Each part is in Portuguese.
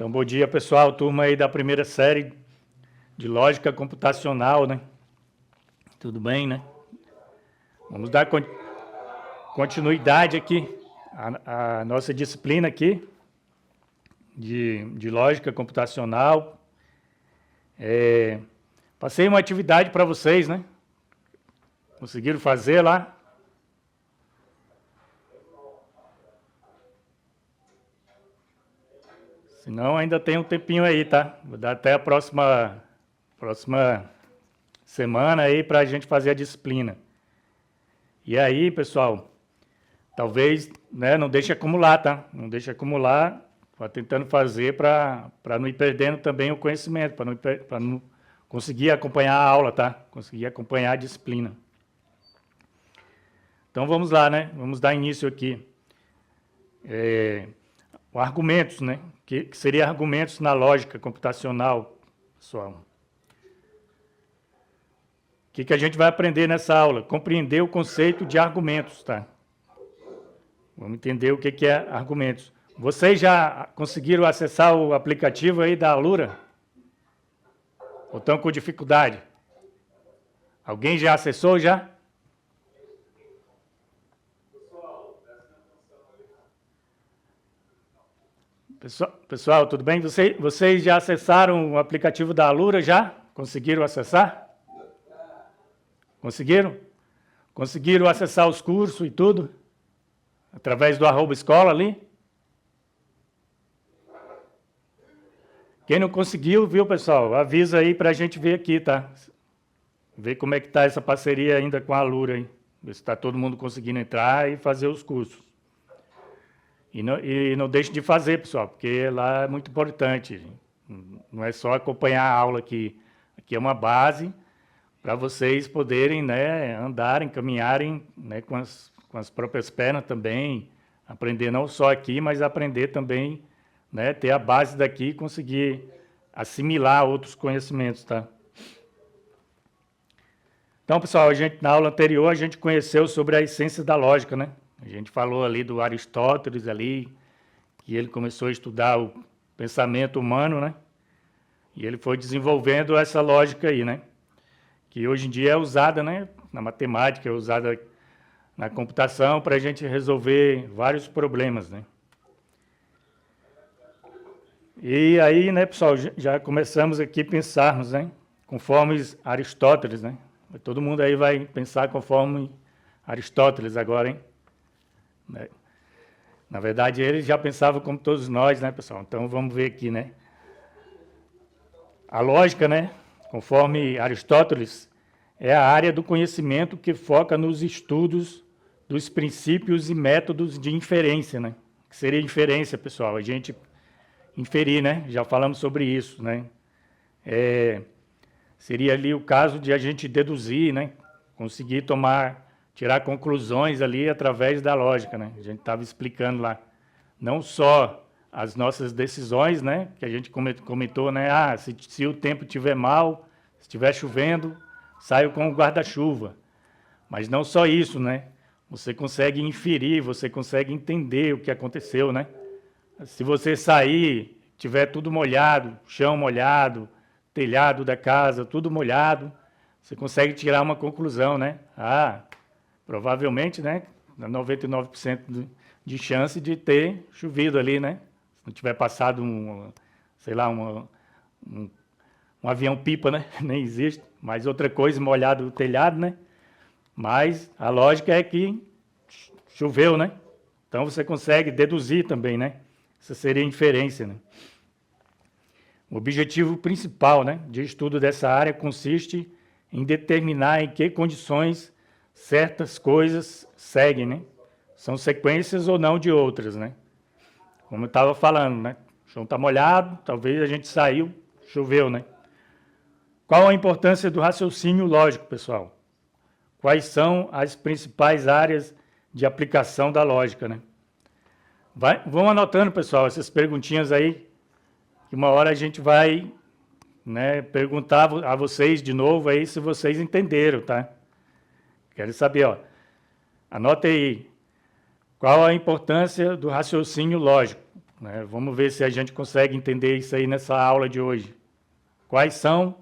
Então, bom dia, pessoal, turma aí da primeira série de Lógica Computacional, né? Tudo bem, né? Vamos dar continuidade aqui à nossa disciplina aqui de Lógica Computacional. Passei uma atividade para vocês, né? Conseguiram fazer lá? Se não, ainda tem um tempinho aí, tá? Vou dar até a próxima semana aí para a gente fazer a disciplina. E aí, pessoal, talvez, né, não deixe acumular, tá? Não deixe acumular, vá tentando fazer para não ir perdendo também o conhecimento, para não conseguir acompanhar a aula, tá? Conseguir acompanhar a disciplina. Então, vamos lá, né? Vamos dar início aqui. Argumentos, né? Que seria argumentos na lógica computacional, pessoal. O que a gente vai aprender nessa aula? Compreender o conceito de argumentos, tá? Vamos entender o que é argumentos. Vocês já conseguiram acessar o aplicativo aí da Alura? Ou estão com dificuldade? Alguém já acessou já? Pessoal, tudo bem? Vocês já acessaram o aplicativo da Alura já? Conseguiram acessar? Conseguiram? Conseguiram acessar os cursos e tudo? Através do @escola ali? Quem não conseguiu, viu, pessoal? Avisa aí para a gente ver aqui, tá? Ver como é que está essa parceria ainda com a Alura aí. Ver se está todo mundo conseguindo entrar e fazer os cursos. E não deixe de fazer, pessoal, porque lá é muito importante. Não é só acompanhar a aula aqui. Aqui é uma base para vocês poderem, né, andarem, caminharem, né, com as próprias pernas também, aprender não só aqui, mas aprender também, né, ter a base daqui e conseguir assimilar outros conhecimentos, tá? Então, pessoal, na aula anterior a gente conheceu sobre a essência da lógica, né? A gente falou ali do Aristóteles ali, que ele começou a estudar o pensamento humano, né? E ele foi desenvolvendo essa lógica aí, né? Que hoje em dia é usada, né, na matemática, é usada na computação para a gente resolver vários problemas, né? E aí, né, pessoal, já começamos aqui a pensarmos, né, conforme Aristóteles, né? Todo mundo aí vai pensar conforme Aristóteles agora, hein? Na verdade, ele já pensava como todos nós, né, pessoal? Então, vamos ver aqui, né? A lógica, né, conforme Aristóteles, é a área do conhecimento que foca nos estudos dos princípios e métodos de inferência, né? Que seria inferência, pessoal? A gente inferir, né? Já falamos sobre isso, né? Seria ali o caso de a gente deduzir, né? Conseguir tirar conclusões ali através da lógica, né? A gente estava explicando lá, não só as nossas decisões, né? Que a gente comentou, né? Se o tempo estiver mal, se estiver chovendo, saio com o guarda-chuva. Mas não só isso, né? Você consegue inferir, você consegue entender o que aconteceu, né? Se você sair, tiver tudo molhado, chão molhado, telhado da casa, tudo molhado, você consegue tirar uma conclusão, né? Provavelmente, né? 99% de chance de ter chovido ali, né? Se não tiver passado um avião-pipa, né? Nem existe. Mas outra coisa, molhado o telhado, né? Mas a lógica é que choveu, né? Então você consegue deduzir também, né? Essa seria a inferência, né? O objetivo principal, né, de estudo dessa área consiste em determinar em que condições certas coisas seguem, né? São sequências ou não de outras, né? Como eu estava falando, né? O chão está molhado, talvez a gente saiu, choveu, né? Qual a importância do raciocínio lógico, pessoal? Quais são as principais áreas de aplicação da lógica, né? Vão anotando, pessoal, essas perguntinhas aí, que uma hora a gente vai, né, perguntar a vocês de novo aí se vocês entenderam, tá? Quero saber, ó. Anota aí. Qual a importância do raciocínio lógico? né? Vamos ver se a gente consegue entender isso aí nessa aula de hoje. Quais são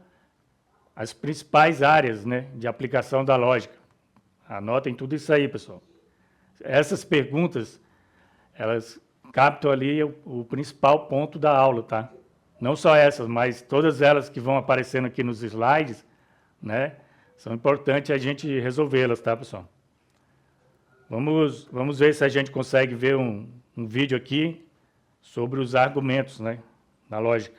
as principais áreas, né, de aplicação da lógica? Anotem tudo isso aí, pessoal. Essas perguntas, elas captam ali o principal ponto da aula, tá? Não só essas, mas todas elas que vão aparecendo aqui nos slides, né, são importantes a gente resolvê-las, tá, pessoal? Vamos ver se a gente consegue ver um vídeo aqui sobre os argumentos, né, na lógica.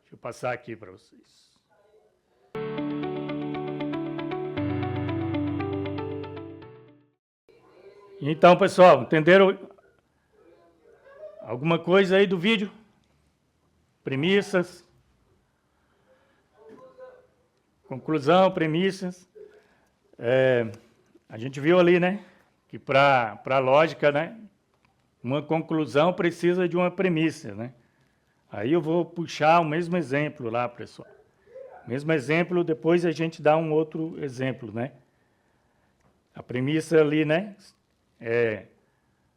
Deixa eu passar aqui para vocês. Então, pessoal, entenderam alguma coisa aí do vídeo? Premissas, conclusão, premissas. A gente viu ali, né, que para a lógica, né, uma conclusão precisa de uma premissa, né? Aí eu vou puxar o mesmo exemplo lá, pessoal. Mesmo exemplo, depois a gente dá um outro exemplo, né? A premissa ali, né,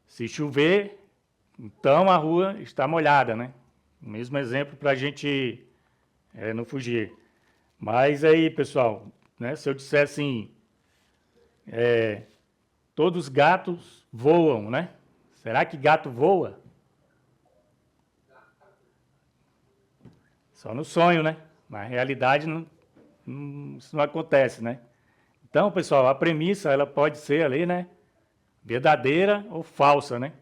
se chover, então a rua está molhada, né? O mesmo exemplo para a gente não fugir. Mas aí, pessoal, né, se eu disser assim, todos os gatos voam, né? Será que gato voa? Só no sonho, né? Na realidade, isso não acontece, né? Então, pessoal, a premissa, ela pode ser ali, né, verdadeira ou falsa, né?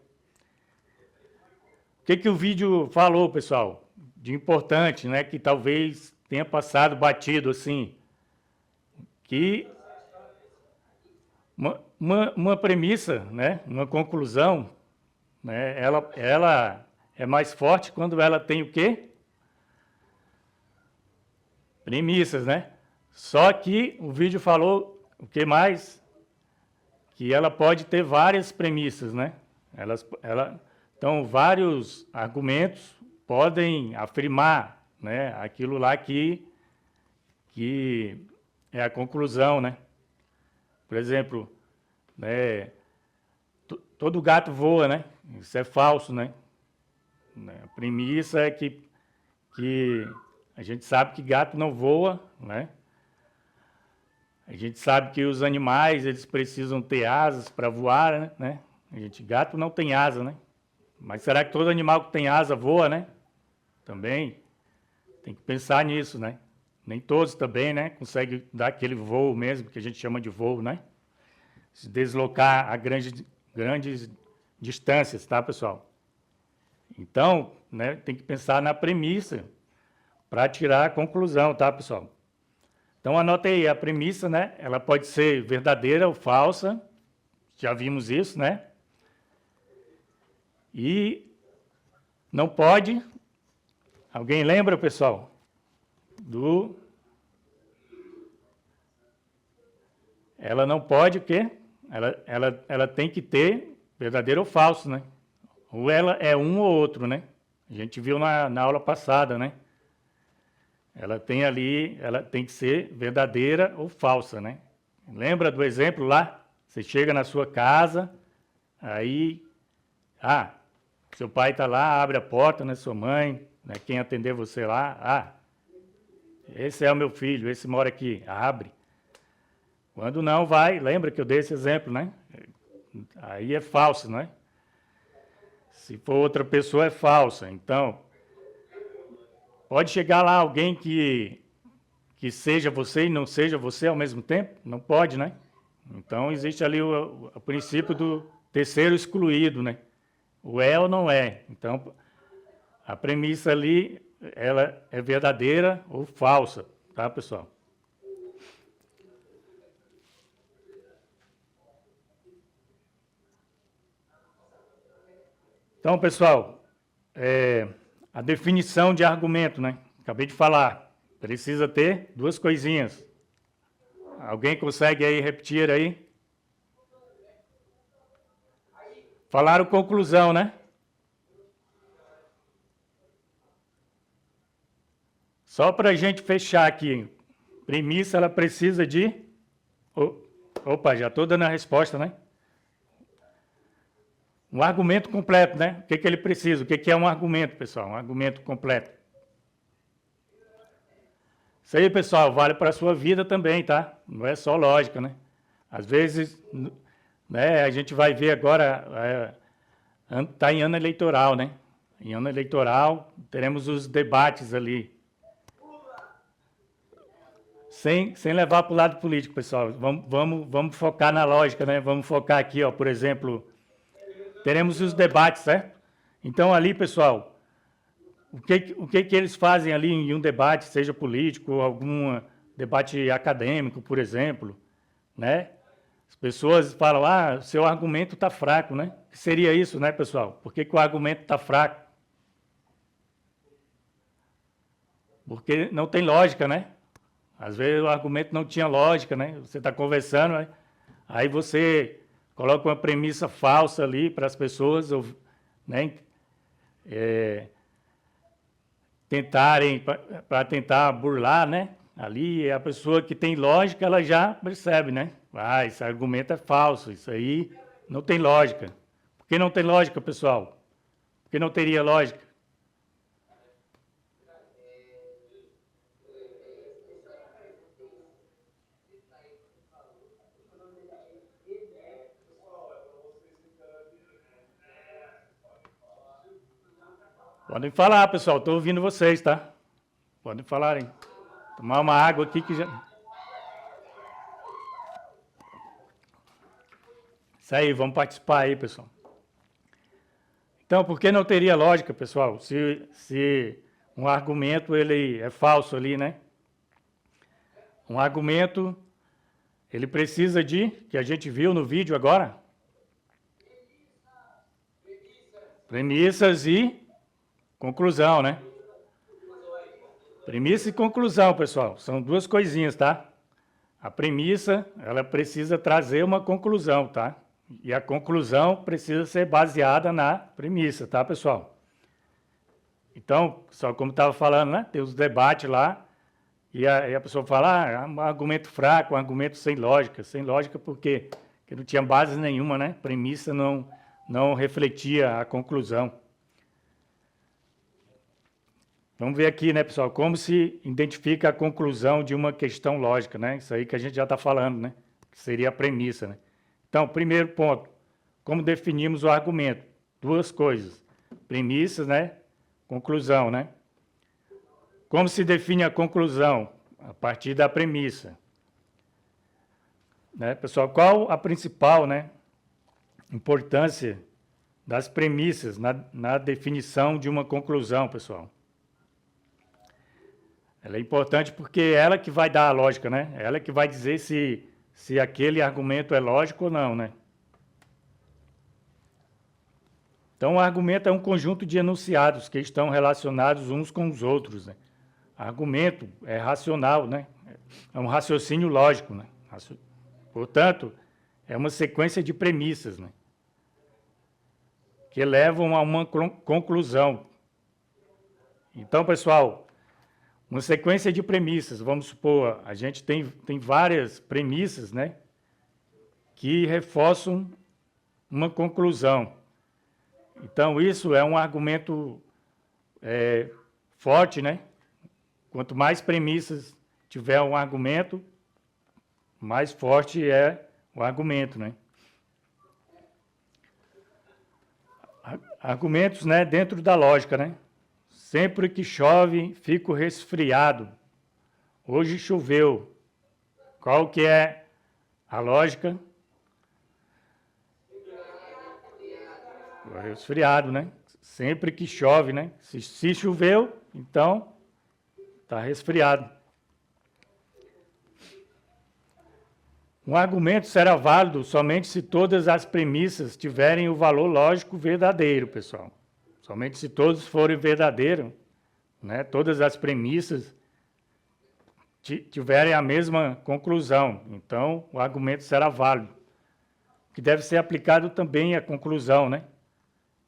O que o vídeo falou, pessoal, de importante, né, que talvez tenha passado batido, assim, que uma premissa, né, uma conclusão, né, ela é mais forte quando ela tem o quê? Premissas, né? Só que o vídeo falou o que mais? Que ela pode ter várias premissas, né? Então, vários argumentos podem afirmar, né, aquilo lá que é a conclusão, né? Por exemplo, né, todo gato voa, né? Isso é falso, né? A premissa é que a gente sabe que gato não voa, né? A gente sabe que os animais, eles precisam ter asas para voar, né? Gato não tem asa, né? Mas será que todo animal que tem asa voa, né? Também tem que pensar nisso, né? Nem todos também, né, conseguem dar aquele voo mesmo, que a gente chama de voo, né? Se deslocar a grandes distâncias, tá, pessoal? Então, né, tem que pensar na premissa para tirar a conclusão, tá, pessoal? Então, anota aí, a premissa, né, ela pode ser verdadeira ou falsa, já vimos isso, né? E não pode, alguém lembra, pessoal, ela não pode o quê? Ela tem que ter verdadeiro ou falso, né? Ou ela é um ou outro, né? A gente viu na aula passada, né? Ela tem que ser verdadeira ou falsa, né? Lembra do exemplo lá? Você chega na sua casa, aí, seu pai está lá, abre a porta, né? Sua mãe, né? Quem atender você lá, esse é o meu filho, esse mora aqui, abre. Quando não vai, lembra que eu dei esse exemplo, né? Aí é falso, né? Se for outra pessoa, é falsa. Então, pode chegar lá alguém que seja você e não seja você ao mesmo tempo? Não pode, né? Então, existe ali o princípio do terceiro excluído, né? O é ou não é. Então, a premissa ali, ela é verdadeira ou falsa, tá, pessoal? Então, pessoal, a definição de argumento, né? Acabei de falar, precisa ter duas coisinhas. Alguém consegue aí repetir aí? Falaram conclusão, né? Só para a gente fechar aqui, premissa, ela precisa de... Opa, já estou dando a resposta, né? Um argumento completo, né? O que ele precisa? O que é um argumento, pessoal? Um argumento completo. Isso aí, pessoal, vale para a sua vida também, tá? Não é só lógica, né? Às vezes, né, a gente vai ver agora, está em ano eleitoral, né? Em ano eleitoral, teremos os debates ali. Sem levar para o lado político, pessoal. Vamos focar na lógica, né? Vamos focar aqui, ó, por exemplo, teremos os debates, certo? Então, ali, pessoal, o que eles fazem ali em um debate, seja político ou algum debate acadêmico, por exemplo, né? As pessoas falam, ah, seu argumento está fraco, né? O que seria isso, né, pessoal? Por que o argumento está fraco? Porque não tem lógica, né? Às vezes o argumento não tinha lógica, né? Você está conversando, né? Aí você coloca uma premissa falsa ali para as pessoas, né? Tentarem, para tentar burlar, né? Ali a pessoa que tem lógica, ela já percebe, né? Ah, esse argumento é falso, isso aí não tem lógica. Por que não tem lógica, pessoal? Por que não teria lógica? Podem falar, pessoal, estou ouvindo vocês, tá? Podem falarem. Tomar uma água aqui que já... Isso aí, vamos participar aí, pessoal. Então, por que não teria lógica, pessoal, se um argumento ele é falso ali, né? Um argumento, ele precisa de, que a gente viu no vídeo agora, premissas e conclusão, né? Premissa e conclusão, pessoal, são duas coisinhas, tá? A premissa, ela precisa trazer uma conclusão, tá? E a conclusão precisa ser baseada na premissa, tá, pessoal? Então, só como estava falando, né? Tem os debates lá, e a pessoa fala, ah, é um argumento fraco, um argumento sem lógica porque não tinha base nenhuma, né? Premissa não refletia a conclusão. Vamos ver aqui, né, pessoal, como se identifica a conclusão de uma questão lógica, né? Isso aí que a gente já está falando, né? Que seria a premissa, né? Então, primeiro ponto, como definimos o argumento? Duas coisas, premissas, né? Conclusão, né? Como se define a conclusão? A partir da premissa. Né, pessoal, qual a principal, né, importância das premissas na definição de uma conclusão, pessoal? Ela é importante porque é ela que vai dar a lógica, né? Ela que vai dizer se aquele argumento é lógico ou não, né? Então, o argumento é um conjunto de enunciados que estão relacionados uns com os outros, né? Argumento é racional, né? É um raciocínio lógico, né? Portanto, é uma sequência de premissas, né? Que levam a uma conclusão. Então, pessoal, uma sequência de premissas, vamos supor, a gente tem várias premissas, né? Que reforçam uma conclusão. Então, isso é um argumento forte, né? Quanto mais premissas tiver um argumento, mais forte é o argumento, né? Argumentos, né, dentro da lógica, né? Sempre que chove, fico resfriado. Hoje choveu. Qual que é a lógica? Resfriado, né? Sempre que chove, né? Se choveu, então está resfriado. Um argumento será válido somente se todas as premissas tiverem o valor lógico verdadeiro, pessoal. Somente se todos forem verdadeiros, né? Todas as premissas tiverem a mesma conclusão. Então, o argumento será válido. Que deve ser aplicado também à conclusão, né?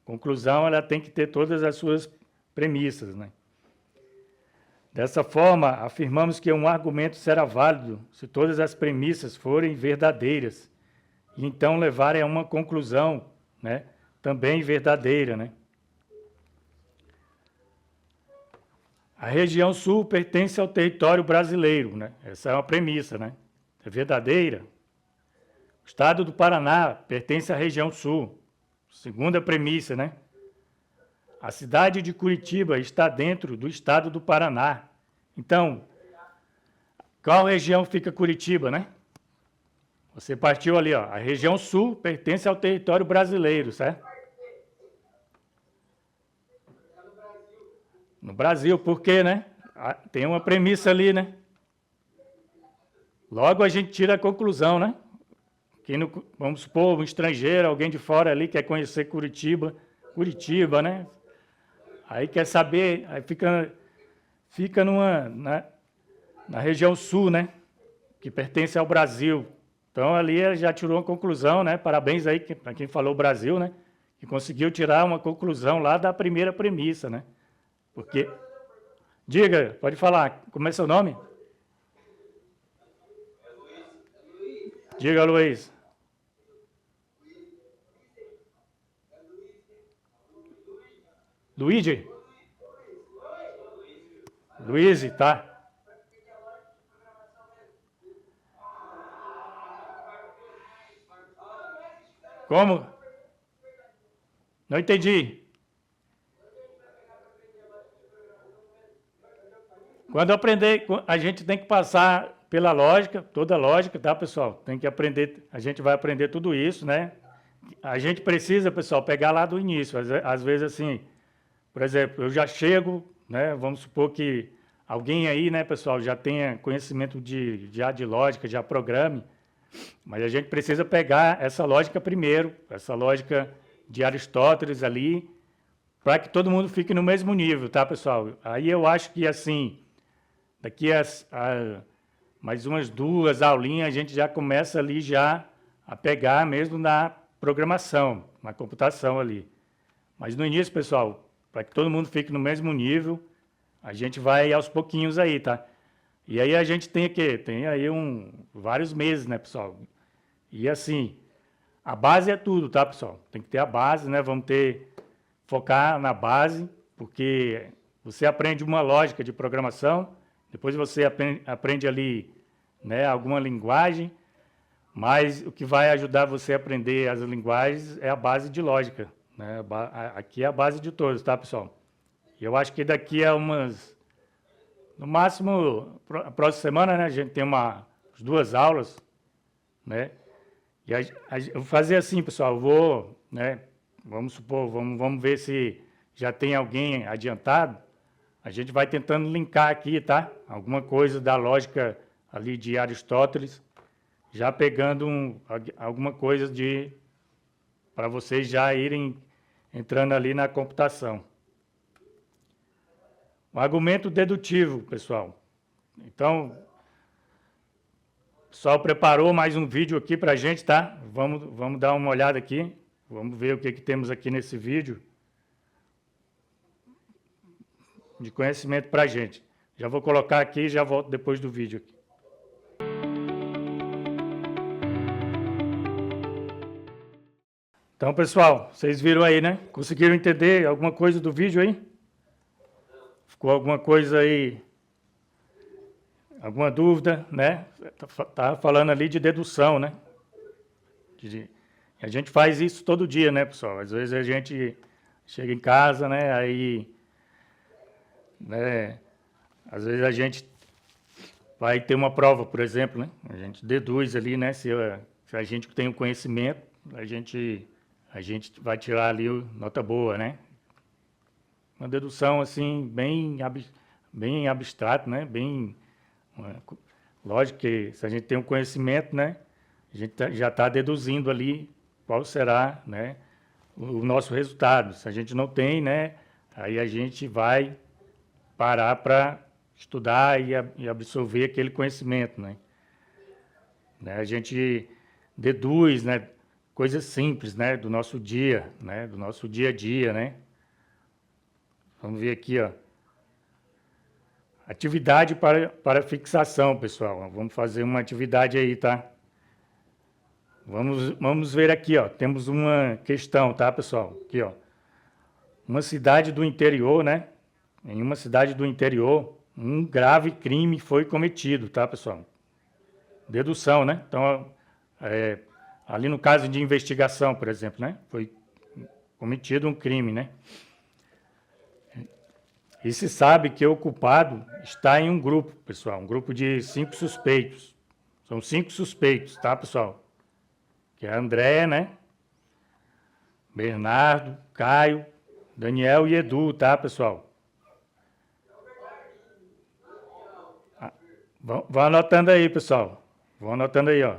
Conclusão, ela tem que ter todas as suas premissas, né? Dessa forma, afirmamos que um argumento será válido se todas as premissas forem verdadeiras e então levarem a uma conclusão, né, também verdadeira, né? A região sul pertence ao território brasileiro, né? Essa é uma premissa, né? É verdadeira. O estado do Paraná pertence à região sul. Segunda premissa, né? A cidade de Curitiba está dentro do estado do Paraná. Então, qual região fica Curitiba, né? Você partiu ali, ó. A região sul pertence ao território brasileiro, certo? No Brasil, por quê, né? Tem uma premissa ali, né? Logo a gente tira a conclusão, né? Vamos supor, um estrangeiro, alguém de fora ali quer conhecer Curitiba, né? Aí quer saber, aí fica na região sul, né? Que pertence ao Brasil. Então ali ele já tirou uma conclusão, né? Parabéns aí para quem falou Brasil, né? Que conseguiu tirar uma conclusão lá da primeira premissa, né? Porque, diga, pode falar, como é seu nome? Diga, Luiz. Luigi? Luiz, tá. Como? Não entendi. Quando aprender, a gente tem que passar pela lógica, toda a lógica, tá, pessoal? Tem que aprender, a gente vai aprender tudo isso, né? A gente precisa, pessoal, pegar lá do início. Às vezes, assim, por exemplo, eu já chego, né? Vamos supor que alguém aí, né, pessoal, já tenha conhecimento de lógica, já programe, mas a gente precisa pegar essa lógica primeiro, essa lógica de Aristóteles ali, para que todo mundo fique no mesmo nível, tá, pessoal? Aí eu acho que, assim, daqui a mais umas 2 aulinhas, a gente já começa ali já a pegar mesmo na programação, na computação ali. Mas no início, pessoal, para que todo mundo fique no mesmo nível, a gente vai aos pouquinhos aí, tá? E aí a gente tem o quê? Tem aí vários meses, né, pessoal? E assim, a base é tudo, tá, pessoal? Tem que ter a base, né? Vamos focar na base, porque você aprende uma lógica de programação, depois você aprende ali, né, alguma linguagem, mas o que vai ajudar você a aprender as linguagens é a base de lógica, né? Aqui é a base de todos, tá, pessoal? E eu acho que daqui a no máximo, a próxima semana, né, a gente tem umas 2 aulas, né? E eu vou fazer assim, pessoal, eu vou, né, vamos supor, vamos ver se já tem alguém adiantado. A gente vai tentando linkar aqui, tá? Alguma coisa da lógica ali de Aristóteles, já pegando alguma coisa para vocês já irem entrando ali na computação. O argumento dedutivo, pessoal. Então, o pessoal preparou mais um vídeo aqui para a gente, tá? Vamos dar uma olhada aqui. Vamos ver o que temos aqui nesse vídeo de conhecimento para a gente. Já vou colocar aqui e já volto depois do vídeo aqui. Então, pessoal, vocês viram aí, né? Conseguiram entender alguma coisa do vídeo aí? Ficou alguma coisa aí, alguma dúvida, né? Tá falando ali de dedução, né? A gente faz isso todo dia, né, pessoal? Às vezes a gente chega em casa, né? Aí, né? Às vezes a gente vai ter uma prova, por exemplo, né? A gente deduz ali, né? Se a gente tem o conhecimento, a gente vai tirar ali nota boa, né? Uma dedução assim bem abstrata, né? Lógico que se a gente tem um conhecimento, né? A gente já está deduzindo ali qual será, né, o nosso resultado. Se a gente não tem, né? Aí a gente vai parar para estudar e absorver aquele conhecimento, né? A gente deduz, né, coisas simples, né, do nosso dia, né, do nosso dia a dia, né? Vamos ver aqui, ó. Atividade para fixação, pessoal. Vamos fazer uma atividade aí, tá? Vamos ver aqui, ó. Temos uma questão, tá, pessoal? Aqui, ó. Uma cidade do interior, né? Em uma cidade do interior, um grave crime foi cometido, tá, pessoal? Dedução, né? Então, ali no caso de investigação, por exemplo, né? Foi cometido um crime, né? E se sabe que o culpado está em um grupo, pessoal, um grupo de 5 suspeitos. São 5 suspeitos, tá, pessoal? Que é André, né? Bernardo, Caio, Daniel e Edu, tá, pessoal? Vão anotando aí, pessoal. Vão anotando aí, ó.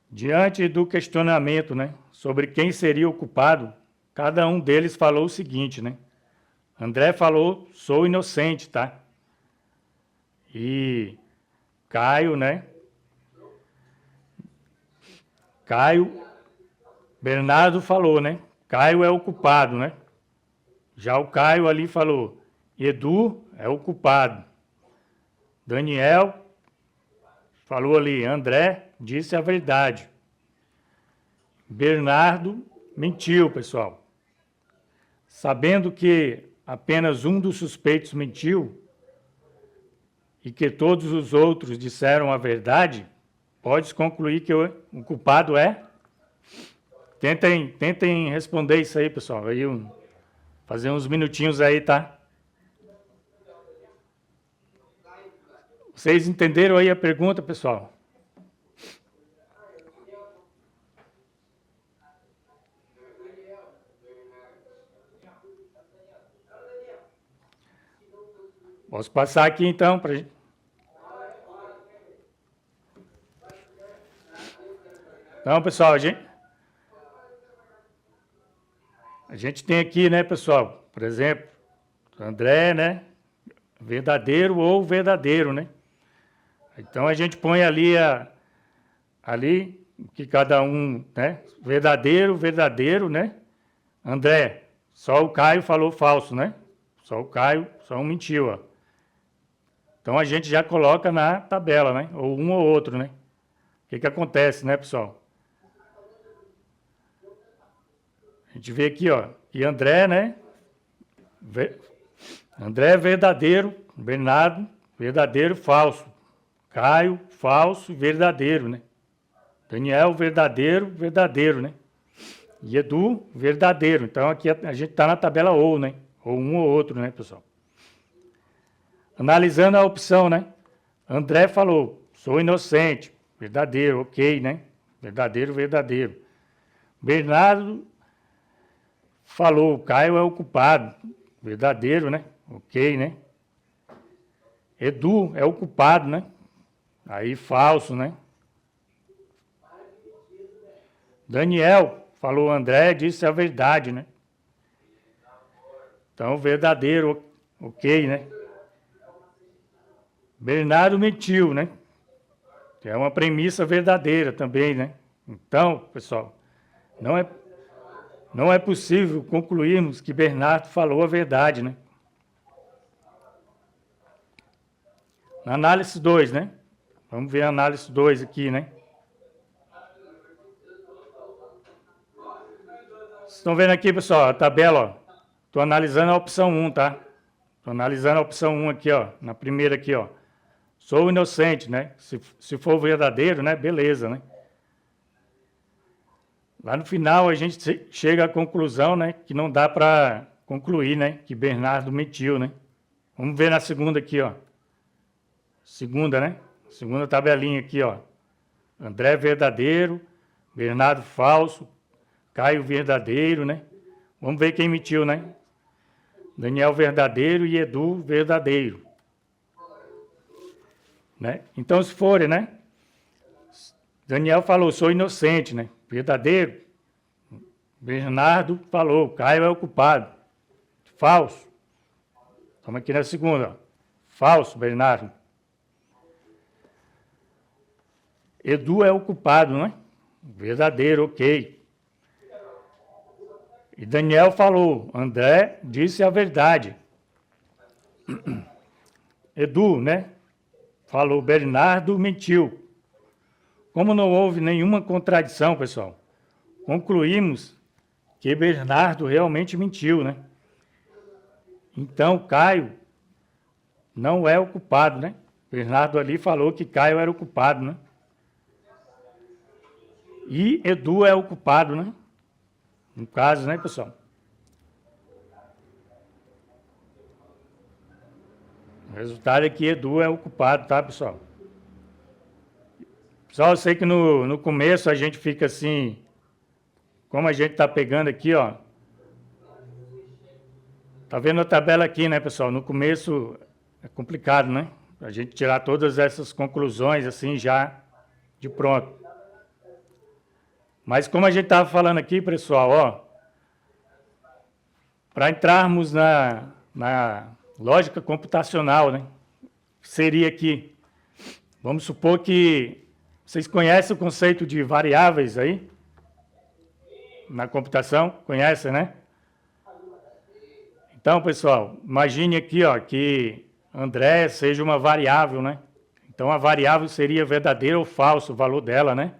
Diante do questionamento, né, sobre quem seria o culpado, cada um deles falou o seguinte, né? André falou, sou inocente, tá? E Caio, né? Bernardo falou, né? Caio é o culpado, né? Já o Caio ali falou, Edu é o culpado. Daniel falou ali, André disse a verdade. Bernardo mentiu, pessoal. Sabendo que apenas um dos suspeitos mentiu e que todos os outros disseram a verdade, pode-se concluir que o culpado é? Tentem responder isso aí, pessoal. Aí, fazer uns minutinhos aí, tá? Vocês entenderam aí a pergunta, pessoal? Posso passar aqui então para gente. Então, pessoal, a gente tem aqui, né, pessoal, por exemplo, André, né, verdadeiro ou verdadeiro, né? Então a gente põe ali que cada um, né, verdadeiro, né? André, só o Caio falou falso, né? Só o Caio, só um mentiu, ó. Então a gente já coloca na tabela, né? Ou um ou outro, né? O que acontece, né, pessoal? A gente vê aqui, ó, que André, né? André verdadeiro, Bernardo verdadeiro, falso. Caio, falso, verdadeiro, né? Daniel, verdadeiro, né? E Edu, verdadeiro. Então, aqui a gente está na tabela ou, né? Ou um ou outro, né, pessoal? Analisando a opção, né? André falou, sou inocente, verdadeiro, ok, né? Verdadeiro. Bernardo falou, Caio é o culpado, verdadeiro, né? Ok, né? Edu é o culpado, né? Aí falso, né? Daniel falou, André disse a verdade, né? Então, verdadeiro, ok, né? Bernardo mentiu, né? Que é uma premissa verdadeira também, né? Então, pessoal, não é possível concluirmos que Bernardo falou a verdade, né? Na análise 2, né? Vamos ver a análise 2 aqui, né? Vocês estão vendo aqui, pessoal, a tabela, ó. Estou analisando a opção 1, tá? Estou analisando a opção 1 aqui, ó. Na primeira aqui, ó. Sou inocente, né? Se for verdadeiro, né? Beleza, né? Lá no final a gente chega à conclusão, né? Que não dá para concluir, né? Que Bernardo mentiu, né? Vamos ver na segunda aqui, ó. Segunda, né? Segunda tabelinha aqui, ó. André verdadeiro, Bernardo falso, Caio verdadeiro, né? Vamos ver quem mentiu, né? Daniel verdadeiro e Edu verdadeiro. Né? Então, se forem, né? Daniel falou, sou inocente, né? Verdadeiro. Bernardo falou, Caio é o culpado. Falso. Estamos aqui na segunda. Ó. Falso, Bernardo. Edu é o culpado, né? Verdadeiro, ok. E Daniel falou, André disse a verdade. Edu, né? Falou, Bernardo mentiu. como não houve nenhuma contradição, pessoal, concluímos que Bernardo realmente mentiu, né? Então, Caio não é o culpado, né? Bernardo ali falou que Caio era o culpado, né? E Edu é o culpado, né? No caso, né, pessoal? O resultado é que Edu é o culpado, tá, pessoal? Pessoal, eu sei que no começo a gente fica assim, como a gente está pegando aqui, ó. Tá vendo a tabela aqui, né, pessoal? No começo é complicado, né? A gente tirar todas essas conclusões assim já de pronto. Mas como a gente estava falando aqui, pessoal, ó, para entrarmos na lógica computacional, né? Seria aqui, vamos supor que vocês conhecem o conceito de variáveis aí? Na computação? Conhecem, né? Então, pessoal, imagine aqui, ó, que André seja uma variável, né? Então, a variável seria verdadeiro ou falso, o valor dela, né?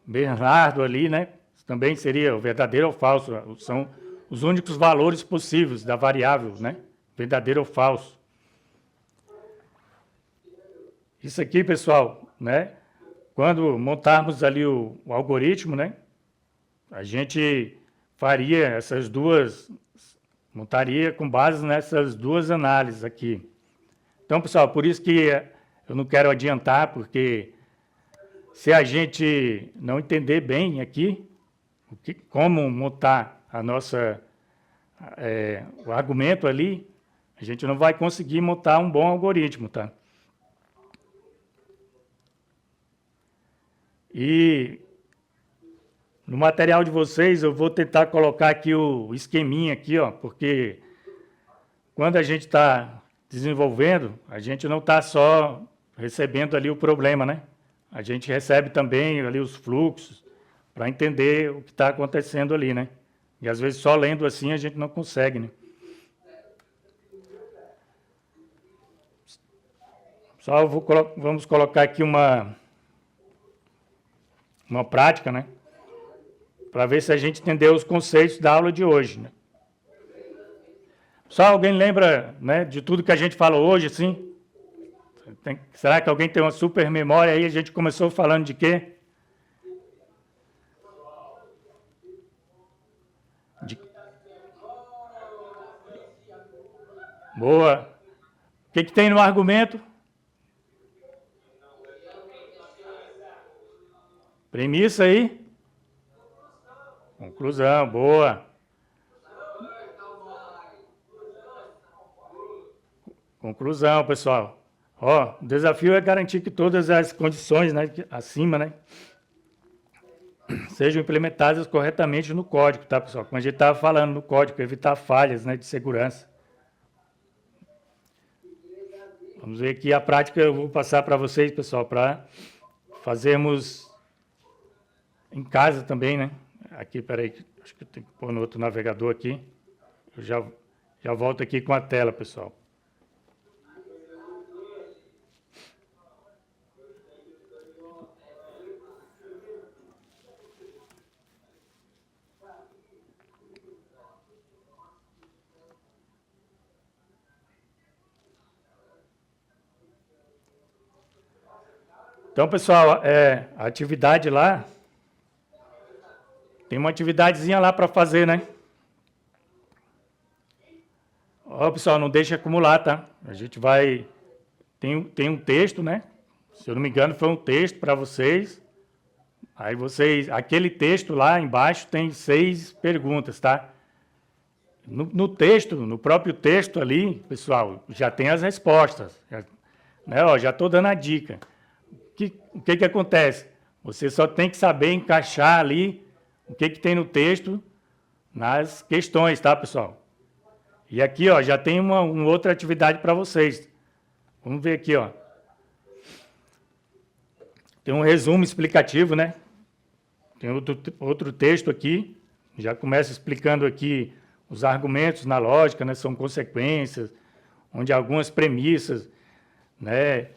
Bernardo ali, né? Também seria o verdadeiro ou falso. São os únicos valores possíveis da variável, né? Verdadeiro ou falso. Isso aqui, pessoal, né? Quando montarmos ali o algoritmo, né? A gente faria essas duas, montaria com base nessas duas análises aqui. Então, pessoal, por isso que eu não quero adiantar, porque se a gente não entender bem aqui como montar a nossa, o argumento ali, a gente não vai conseguir montar um bom algoritmo, tá? E no material de vocês eu vou tentar colocar aqui o esqueminha aqui, ó, porque quando a gente está desenvolvendo, a gente não está só recebendo ali o problema, né? A gente recebe também ali os fluxos para entender o que está acontecendo ali, né? E às vezes só lendo assim a gente não consegue, né? Só vamos colocar aqui uma prática, né? Para ver se a gente entendeu os conceitos da aula de hoje, né? Só alguém lembra, né, de tudo que a gente falou hoje, assim? Será que alguém tem uma super memória aí? A gente começou falando de quê? Boa. O que tem no argumento? Premissa aí? Conclusão, boa. Conclusão, pessoal. Ó, o desafio é garantir que todas as condições, né, acima, né, sejam implementadas corretamente no código, tá, pessoal? Como a gente estava falando no código, evitar falhas, né, de segurança. Vamos ver aqui a prática, eu vou passar para vocês, pessoal, para fazermos em casa também, né? Aqui, peraí, acho que eu tenho que pôr no outro navegador aqui. Eu já volto aqui com a tela, pessoal. Então, pessoal, a atividade lá, tem uma atividadezinha lá para fazer, né? Ó, pessoal, não deixe acumular, tá? A gente vai... Tem um texto, né? Se eu não me engano, foi um texto para vocês. Aí vocês... Aquele texto lá embaixo tem 6 perguntas, tá? No texto, no próprio texto ali, pessoal, já tem as respostas. Né? Ó, já estou dando a dica. O que acontece? Você só tem que saber encaixar ali o que tem no texto nas questões, tá, pessoal? E aqui, ó, já tem uma outra atividade para vocês. Vamos ver aqui, ó. Tem um resumo explicativo, né? Tem outro texto aqui. Já começa explicando aqui os argumentos na lógica, né? São consequências, onde algumas premissas, né?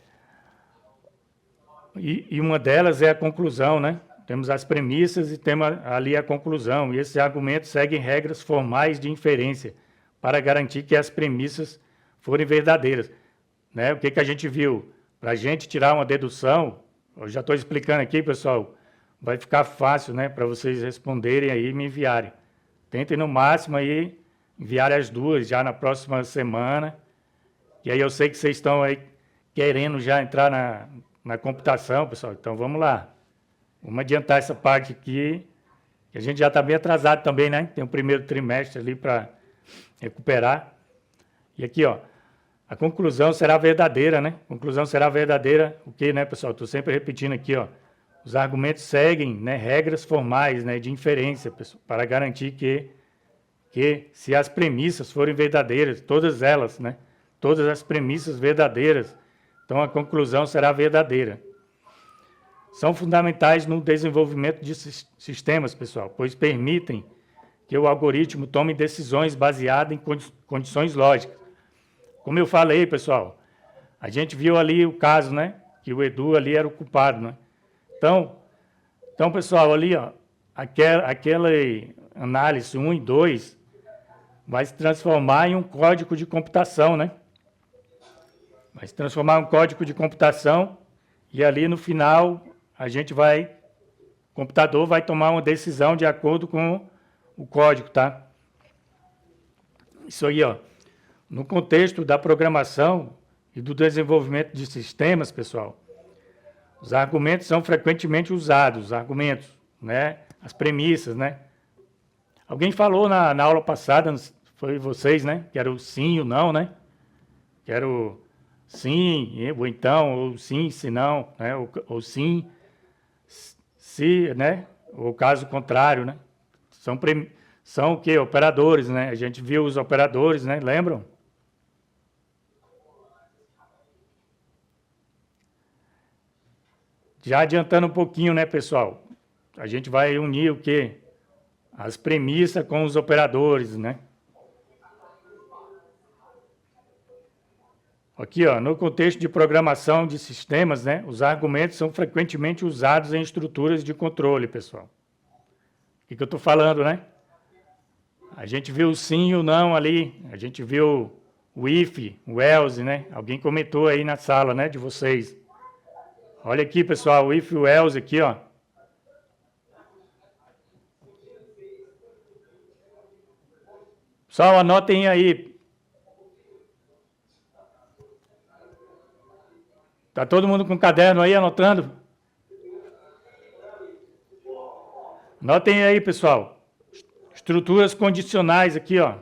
E uma delas é a conclusão, né? Temos as premissas e temos ali a conclusão. E esses argumentos seguem regras formais de inferência para garantir que as premissas forem verdadeiras. Né? O que a gente viu? Para a gente tirar uma dedução, eu já estou explicando aqui, pessoal, vai ficar fácil, né, para vocês responderem aí e me enviarem. Tentem no máximo aí enviar as duas já na próxima semana. E aí eu sei que vocês estão aí querendo já entrar na computação, pessoal. Então vamos lá. Vamos adiantar essa parte aqui, que a gente já está bem atrasado também, né? Tem o primeiro trimestre ali para recuperar. E aqui, ó, a conclusão será verdadeira, né? Conclusão será verdadeira, o que, né, pessoal? Estou sempre repetindo aqui, ó. Os argumentos seguem, né, regras formais, né, de inferência, pessoal, para garantir que se as premissas forem verdadeiras, todas elas, né? Todas as premissas verdadeiras, então a conclusão será verdadeira. São fundamentais no desenvolvimento de sistemas, pessoal, pois permitem que o algoritmo tome decisões baseadas em condições lógicas. Como eu falei, pessoal, a gente viu ali o caso, né, que o Edu ali era o culpado, né? Então pessoal, ali, ó, aquela análise 1 e 2 vai se transformar em um código de computação, né? Vai se transformar em um código de computação e ali no final o computador vai tomar uma decisão de acordo com o código, tá? Isso aí, ó. No contexto da programação e do desenvolvimento de sistemas, pessoal, os argumentos são frequentemente usados, os argumentos, né? As premissas, né? Alguém falou na aula passada, foi vocês, né? Que era o sim e o não, né? Que era o sim, ou então, ou sim, se não, né? Ou sim, se, né? Ou caso contrário, né? São o quê? Operadores, né? A gente viu os operadores, né? Lembram? Já adiantando um pouquinho, né, pessoal? A gente vai unir o quê? As premissas com os operadores, né? Aqui, ó, no contexto de programação de sistemas, né, os argumentos são frequentemente usados em estruturas de controle, pessoal. O que eu estou falando, né? A gente viu o sim e o não ali, a gente viu o if, o else, né? Alguém comentou aí na sala, né, de vocês. Olha aqui, pessoal, o if e o else aqui, ó. Pessoal, anotem aí. Tá todo mundo com caderno aí, anotando? Anotem aí, pessoal. Estruturas condicionais aqui, ó.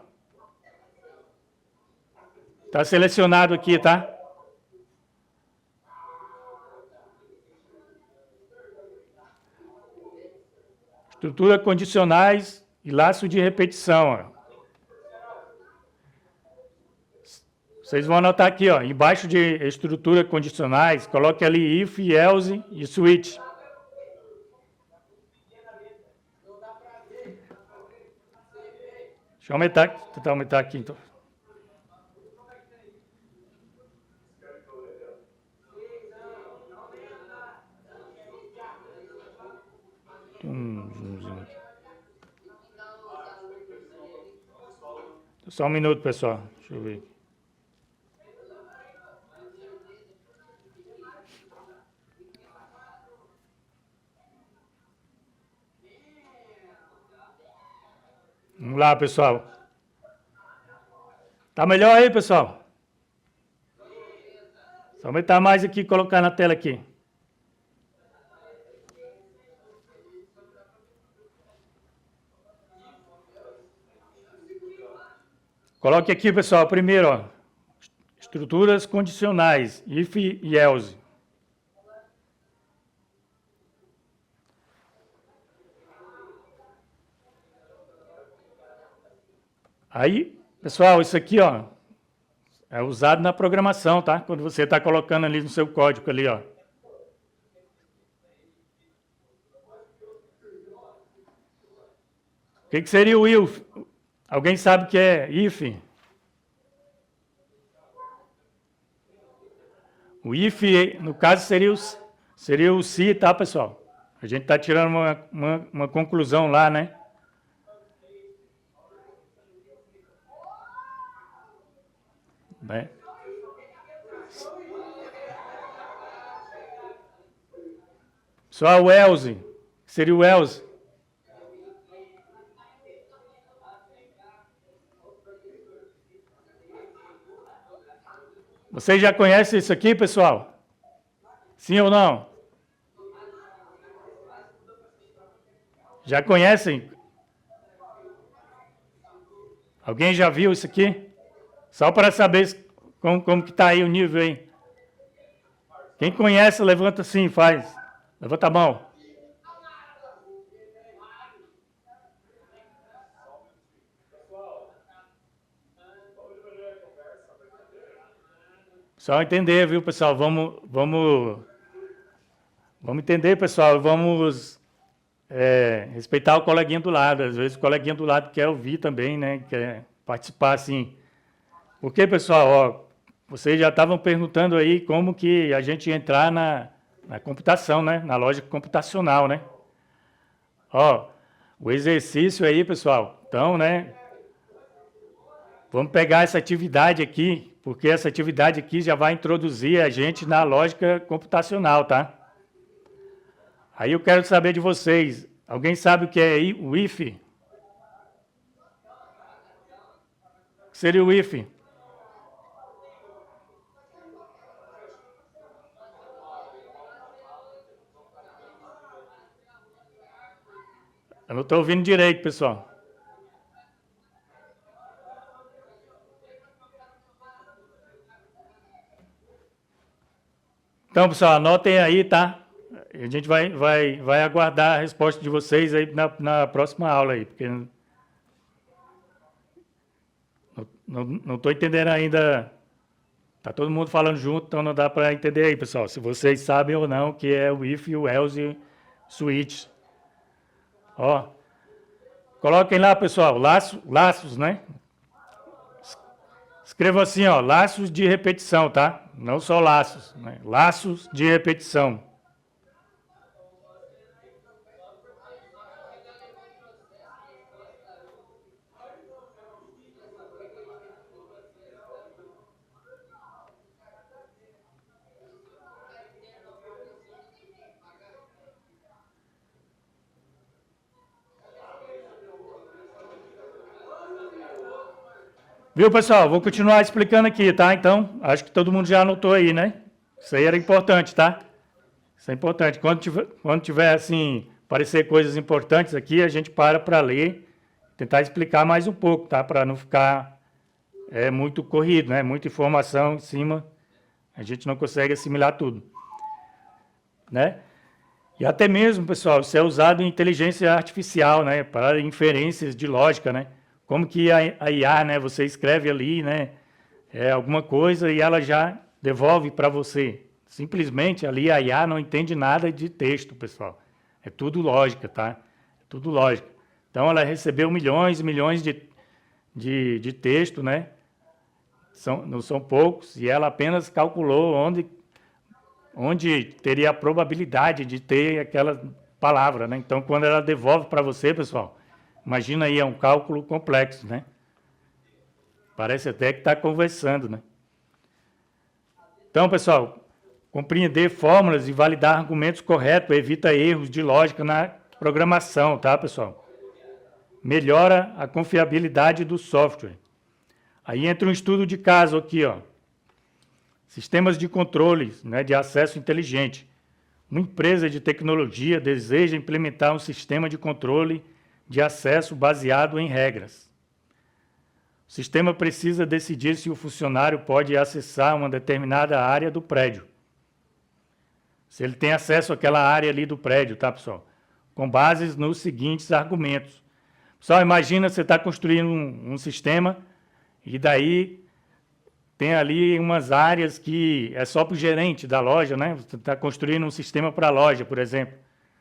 Tá selecionado aqui, tá? Estruturas condicionais e laço de repetição, ó. Vocês vão anotar aqui, ó, embaixo de estruturas condicionais, coloque ali if, else e switch. Deixa eu tentar aumentar aqui, então. Zoomzinho aqui. Só um minuto, pessoal. Deixa eu ver. Vamos lá, pessoal. Tá melhor aí, pessoal? Só aumentar mais aqui e colocar na tela aqui. Coloque aqui, pessoal, primeiro, ó, estruturas condicionais, if e else. Aí, pessoal, isso aqui, ó, é usado na programação, tá? Quando você está colocando ali no seu código ali, ó. O que seria o if? Alguém sabe o que é if? O if, no caso, seria Seria o se, tá, pessoal? A gente está tirando uma conclusão lá, né? Só o else. Seria o else. Vocês já conhecem isso aqui, pessoal? Sim ou não? Já conhecem? Alguém já viu isso aqui? Só para saber como que está aí o nível aí. Quem conhece, levanta assim, faz. Levanta a mão. Só entender, viu, pessoal? Vamos entender, pessoal. Vamos respeitar o coleguinha do lado. Às vezes o coleguinha do lado quer ouvir também, né? Quer participar, assim. Porque, pessoal, ó, vocês já estavam perguntando aí como que a gente ia entrar na computação, né? Na lógica computacional, né? Ó, o exercício aí, pessoal. Então, né? Vamos pegar essa atividade aqui, porque essa atividade aqui já vai introduzir a gente na lógica computacional, tá? Aí eu quero saber de vocês. Alguém sabe o que é o if? O que seria o if? Eu não estou ouvindo direito, pessoal. Então, pessoal, anotem aí, tá? A gente vai aguardar a resposta de vocês aí na próxima aula aí, porque não estou entendendo ainda. Tá todo mundo falando junto, então não dá para entender aí, pessoal, se vocês sabem ou não o que é o if e o else switch. Ó, coloquem lá, pessoal, laços, né? Escrevam assim, ó, laços de repetição, tá? Não só laços, né? Laços de repetição. Viu, pessoal? Vou continuar explicando aqui, tá? Então, acho que todo mundo já anotou aí, né? Isso aí era importante, tá? Isso é importante. Quando tiver assim, aparecer coisas importantes aqui, a gente para ler, tentar explicar mais um pouco, tá? Para não ficar muito corrido, né? Muita informação em cima, a gente não consegue assimilar tudo, né? E até mesmo, pessoal, isso é usado em inteligência artificial, né? Para inferências de lógica, né? Como que a IA, né? Você escreve ali, né? Alguma coisa e ela já devolve para você. Simplesmente ali a IA não entende nada de texto, pessoal. É tudo lógica, tá? É tudo lógica. Então ela recebeu milhões e milhões de texto, né? Não são poucos, e ela apenas calculou onde teria a probabilidade de ter aquela palavra, né? Então quando ela devolve para você, pessoal, imagina aí, é um cálculo complexo, né? Parece até que está conversando, né? Então, pessoal, compreender fórmulas e validar argumentos corretos evita erros de lógica na programação, tá, pessoal? Melhora a confiabilidade do software. Aí entra um estudo de caso aqui, ó. Sistemas de controles, né, de acesso inteligente. Uma empresa de tecnologia deseja implementar um sistema de controle de acesso baseado em regras. O sistema precisa decidir se o funcionário pode acessar uma determinada área do prédio. Se ele tem acesso àquela área ali do prédio, tá, pessoal? Com bases nos seguintes argumentos. Pessoal, imagina você está construindo um sistema e daí tem ali umas áreas que é só para o gerente da loja, né? Você está construindo um sistema para a loja, por exemplo.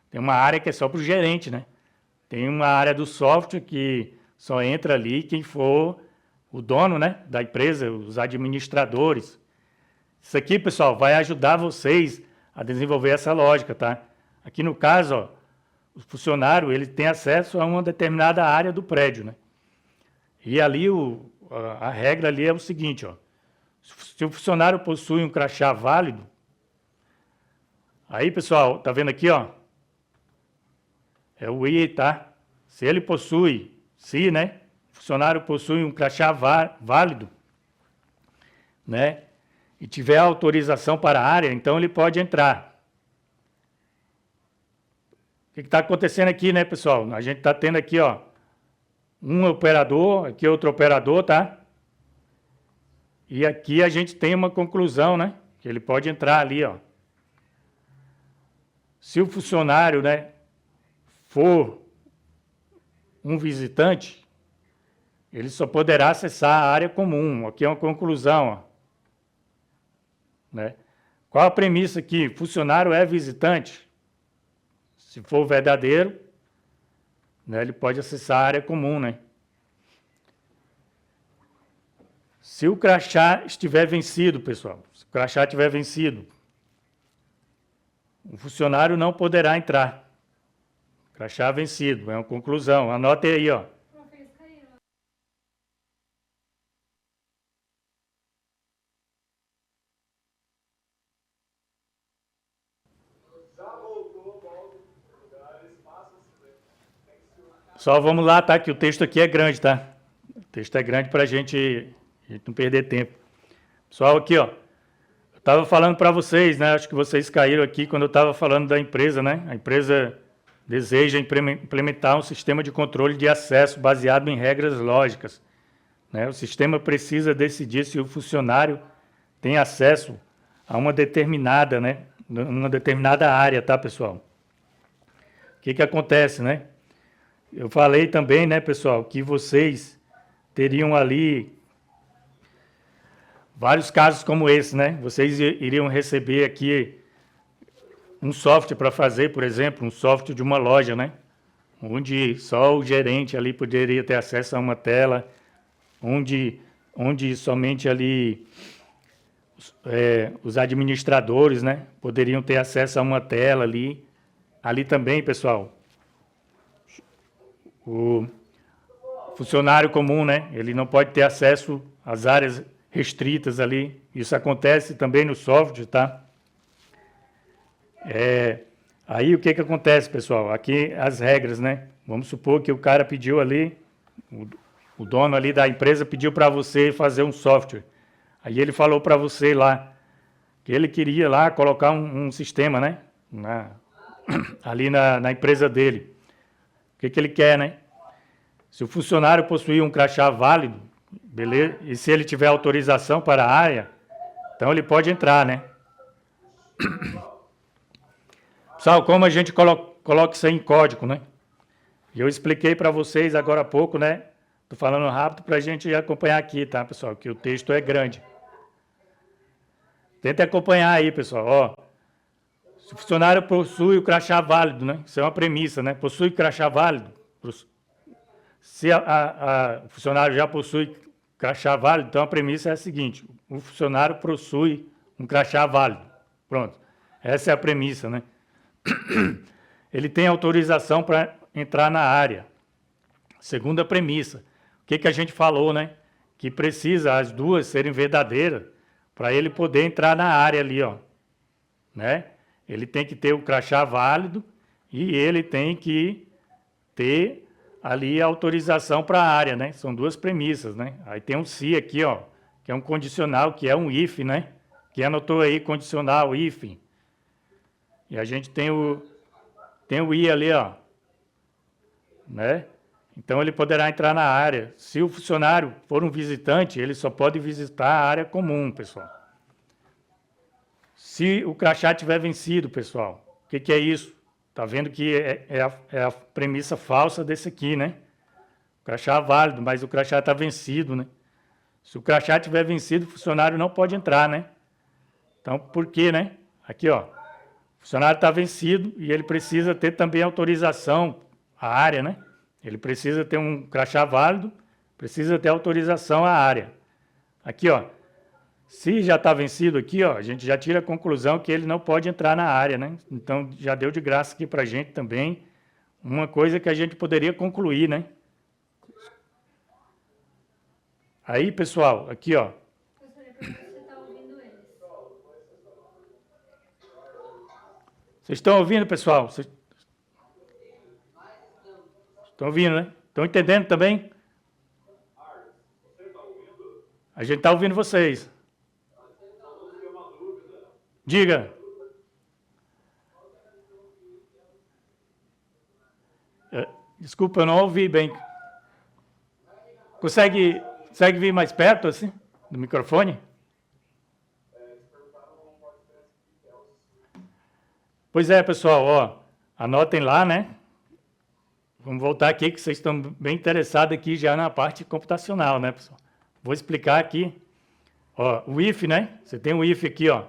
Tem uma área que é só para o gerente, né? Tem uma área do software que só entra ali quem for o dono, né, da empresa, os administradores. Isso aqui, pessoal, vai ajudar vocês a desenvolver essa lógica, tá? Aqui no caso, ó, o funcionário ele tem acesso a uma determinada área do prédio, né? E ali a regra ali é o seguinte, ó, se o funcionário possui um crachá válido, aí pessoal, tá vendo aqui, ó, é o I, tá? Se ele possui, se, né, o funcionário possui um crachá válido, né, e tiver autorização para a área, então ele pode entrar. O que está acontecendo aqui, né, pessoal? A gente está tendo aqui, ó, um operador, aqui outro operador, tá? E aqui a gente tem uma conclusão, né? Que ele pode entrar ali, ó. Se o funcionário, né, for um visitante, ele só poderá acessar a área comum. Aqui é uma conclusão, ó. Né? Qual a premissa aqui? Funcionário é visitante? Se for verdadeiro, né, ele pode acessar a área comum, né? Se o crachá estiver vencido, pessoal, se o crachá estiver vencido, o funcionário não poderá entrar. Crachá vencido, é uma conclusão. Anote aí, ó. Só vamos lá, tá? Que o texto aqui é grande, tá? O texto é grande para a gente não perder tempo. Pessoal, aqui, ó. Eu estava falando para vocês, né? Acho que vocês caíram aqui quando eu estava falando da empresa, né? A empresa deseja implementar um sistema de controle de acesso baseado em regras lógicas, né? O sistema precisa decidir se o funcionário tem acesso a uma determinada, né? Uma determinada área, tá, pessoal? O que acontece, né? Eu falei também, né, pessoal, que vocês teriam ali vários casos como esse, né? Vocês iriam receber aqui um software para fazer, por exemplo, um software de uma loja, né? Onde só o gerente ali poderia ter acesso a uma tela, onde somente ali os administradores, né, poderiam ter acesso a uma tela ali. Ali também, pessoal, o funcionário comum, né, ele não pode ter acesso às áreas restritas ali. Isso acontece também no software, tá? Aí o que acontece, pessoal? Aqui as regras, né? Vamos supor que o cara pediu ali, o dono ali da empresa pediu para você fazer um software. Aí ele falou para você lá que ele queria lá colocar um sistema, né? Ali na empresa dele. O que ele quer, né? Se o funcionário possuir um crachá válido, beleza? E se ele tiver autorização para a área, então ele pode entrar, né? Pessoal, como a gente coloca isso aí em código, né? E eu expliquei para vocês agora há pouco, né? Estou falando rápido para a gente acompanhar aqui, tá, pessoal? Que o texto é grande. Tente acompanhar aí, pessoal. Ó, se o funcionário possui o crachá válido, né? Isso é uma premissa, né? Possui crachá válido. Se o funcionário já possui crachá válido, então a premissa é a seguinte: o funcionário possui um crachá válido. Pronto. Essa é a premissa, né? Ele tem autorização para entrar na área. Segunda premissa. O que a gente falou, né? Que precisa as duas serem verdadeiras para ele poder entrar na área ali, ó. Né? Ele tem que ter o crachá válido e ele tem que ter ali a autorização para a área, né? São duas premissas, né? Aí tem um se aqui, ó, que é um condicional, que é um if, né? Que anotou aí, condicional, if. E a gente tem o i ali, ó, né? Então ele poderá entrar na área. Se o funcionário for um visitante, ele só pode visitar a área comum, pessoal. Se o crachá tiver vencido, pessoal, o que é isso? Tá vendo que é a premissa falsa desse aqui, né? O crachá é válido, mas o crachá está vencido, né? Se o crachá tiver vencido, o funcionário não pode entrar, né? Então, por quê, né? Aqui, ó, o funcionário está vencido e ele precisa ter também autorização, a área, né? Ele precisa ter um crachá válido, precisa ter autorização à área. Aqui, ó, Se já está vencido aqui, ó, a gente já tira a conclusão que ele não pode entrar na área, né? Então, já deu de graça aqui para a gente também uma coisa que a gente poderia concluir, né? Aí, pessoal, aqui, ó. Vocês estão ouvindo, pessoal? Vocês estão ouvindo, né? Estão entendendo também? A gente está ouvindo vocês. Diga. Desculpa, eu não ouvi bem. Consegue vir mais perto, assim, do microfone? Pois é, pessoal, ó, anotem lá, né? Vamos voltar aqui, que vocês estão bem interessados aqui já na parte computacional, né, pessoal? Vou explicar aqui. Ó, o if, né? Você tem o if aqui, ó.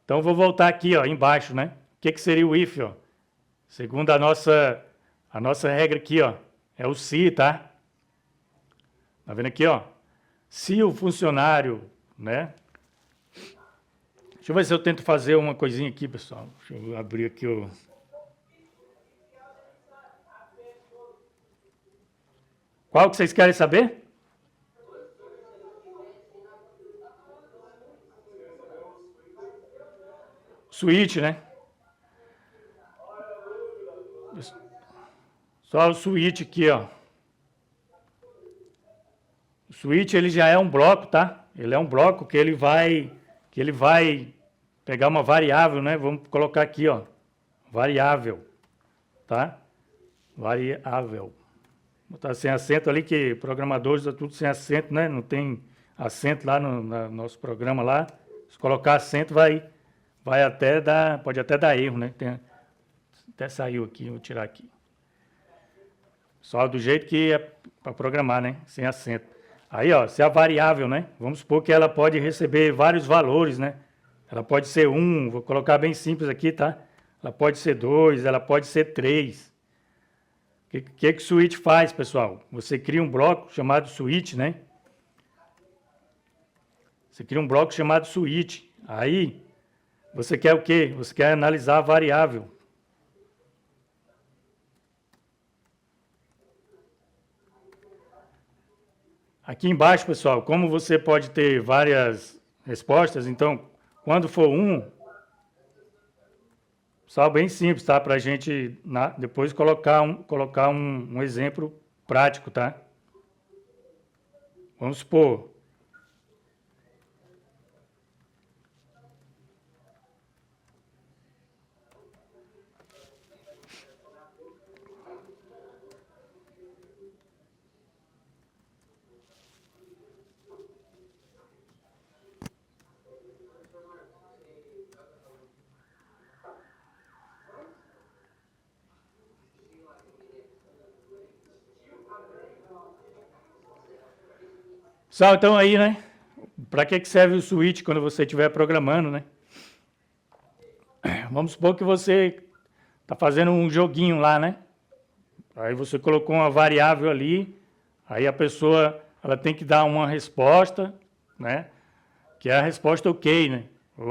Então, vou voltar aqui, ó, embaixo, né? O que seria o if, ó? Segundo a nossa regra aqui, ó, é o se, tá? Tá vendo aqui, ó? Se o funcionário, né? Deixa eu ver se eu tento fazer uma coisinha aqui, pessoal. Deixa eu abrir aqui o... Qual que vocês querem saber? Switch, né? Só o switch aqui, ó. O switch, ele já é um bloco, tá? Ele é um bloco que ele vai pegar uma variável, né? Vamos colocar aqui, ó. Variável, tá? Variável. Vou botar sem acento ali, que programadores é tudo sem acento, né? Não tem acento lá no nosso programa lá. Se colocar acento, vai até dar, pode até dar erro, né? Até saiu aqui, vou tirar aqui. Só do jeito que é para programar, né? Sem acento. Aí, ó, se a variável, né? Vamos supor que ela pode receber vários valores, né? Ela pode ser 1, vou colocar bem simples aqui, tá? Ela pode ser 2, ela pode ser 3. O que o switch faz, pessoal? Você cria um bloco chamado switch, né? Você cria um bloco chamado switch. Aí, você quer o quê? Você quer analisar a variável. Aqui embaixo, pessoal, como você pode ter várias respostas, então, quando for 1, só bem simples, tá? Para a gente depois colocar um exemplo prático, tá? Vamos supor. Pessoal, então aí, né? Para que serve o switch quando você estiver programando, né? Vamos supor que você está fazendo um joguinho lá, né? Aí você colocou uma variável ali, aí a pessoa ela tem que dar uma resposta, né? Que é a resposta ok, né? Ou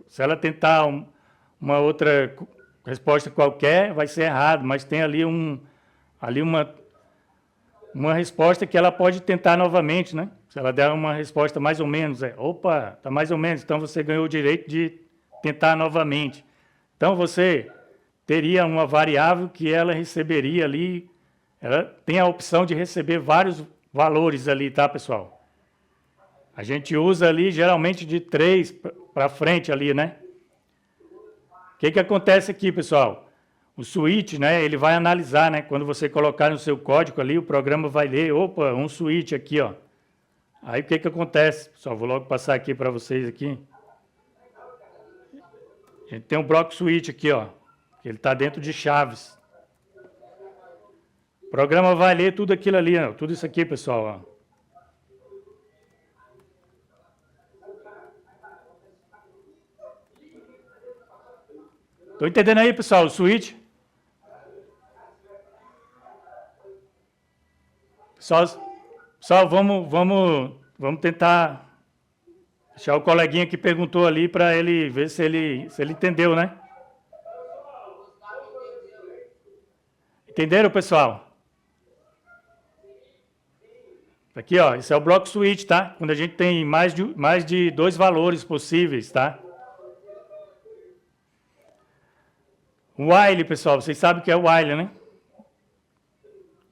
se ela tentar uma outra resposta qualquer, vai ser errado, mas tem ali uma resposta que ela pode tentar novamente, né? Se ela der uma resposta mais ou menos, opa, está mais ou menos, então você ganhou o direito de tentar novamente. Então você teria uma variável que ela receberia ali, ela tem a opção de receber vários valores ali, tá, pessoal? A gente usa ali geralmente de 3 para frente ali, né? O que acontece aqui, pessoal? O switch, né, ele vai analisar, né? Quando você colocar no seu código ali, o programa vai ler, opa, um switch aqui, ó. Aí o que acontece? Pessoal, vou logo passar aqui para vocês aqui. A gente tem um bloco switch aqui, ó. Ele está dentro de chaves. O programa vai ler tudo aquilo ali, ó, tudo isso aqui, pessoal, ó. Estão entendendo aí, pessoal, o switch? Pessoal, vamos tentar Deixar o coleguinha que perguntou ali para ele ver se ele entendeu, né? Entenderam, pessoal? Aqui, ó, esse é o block switch, tá? Quando a gente tem mais de 2 valores possíveis, tá? O while, pessoal, vocês sabem o que é o while, né?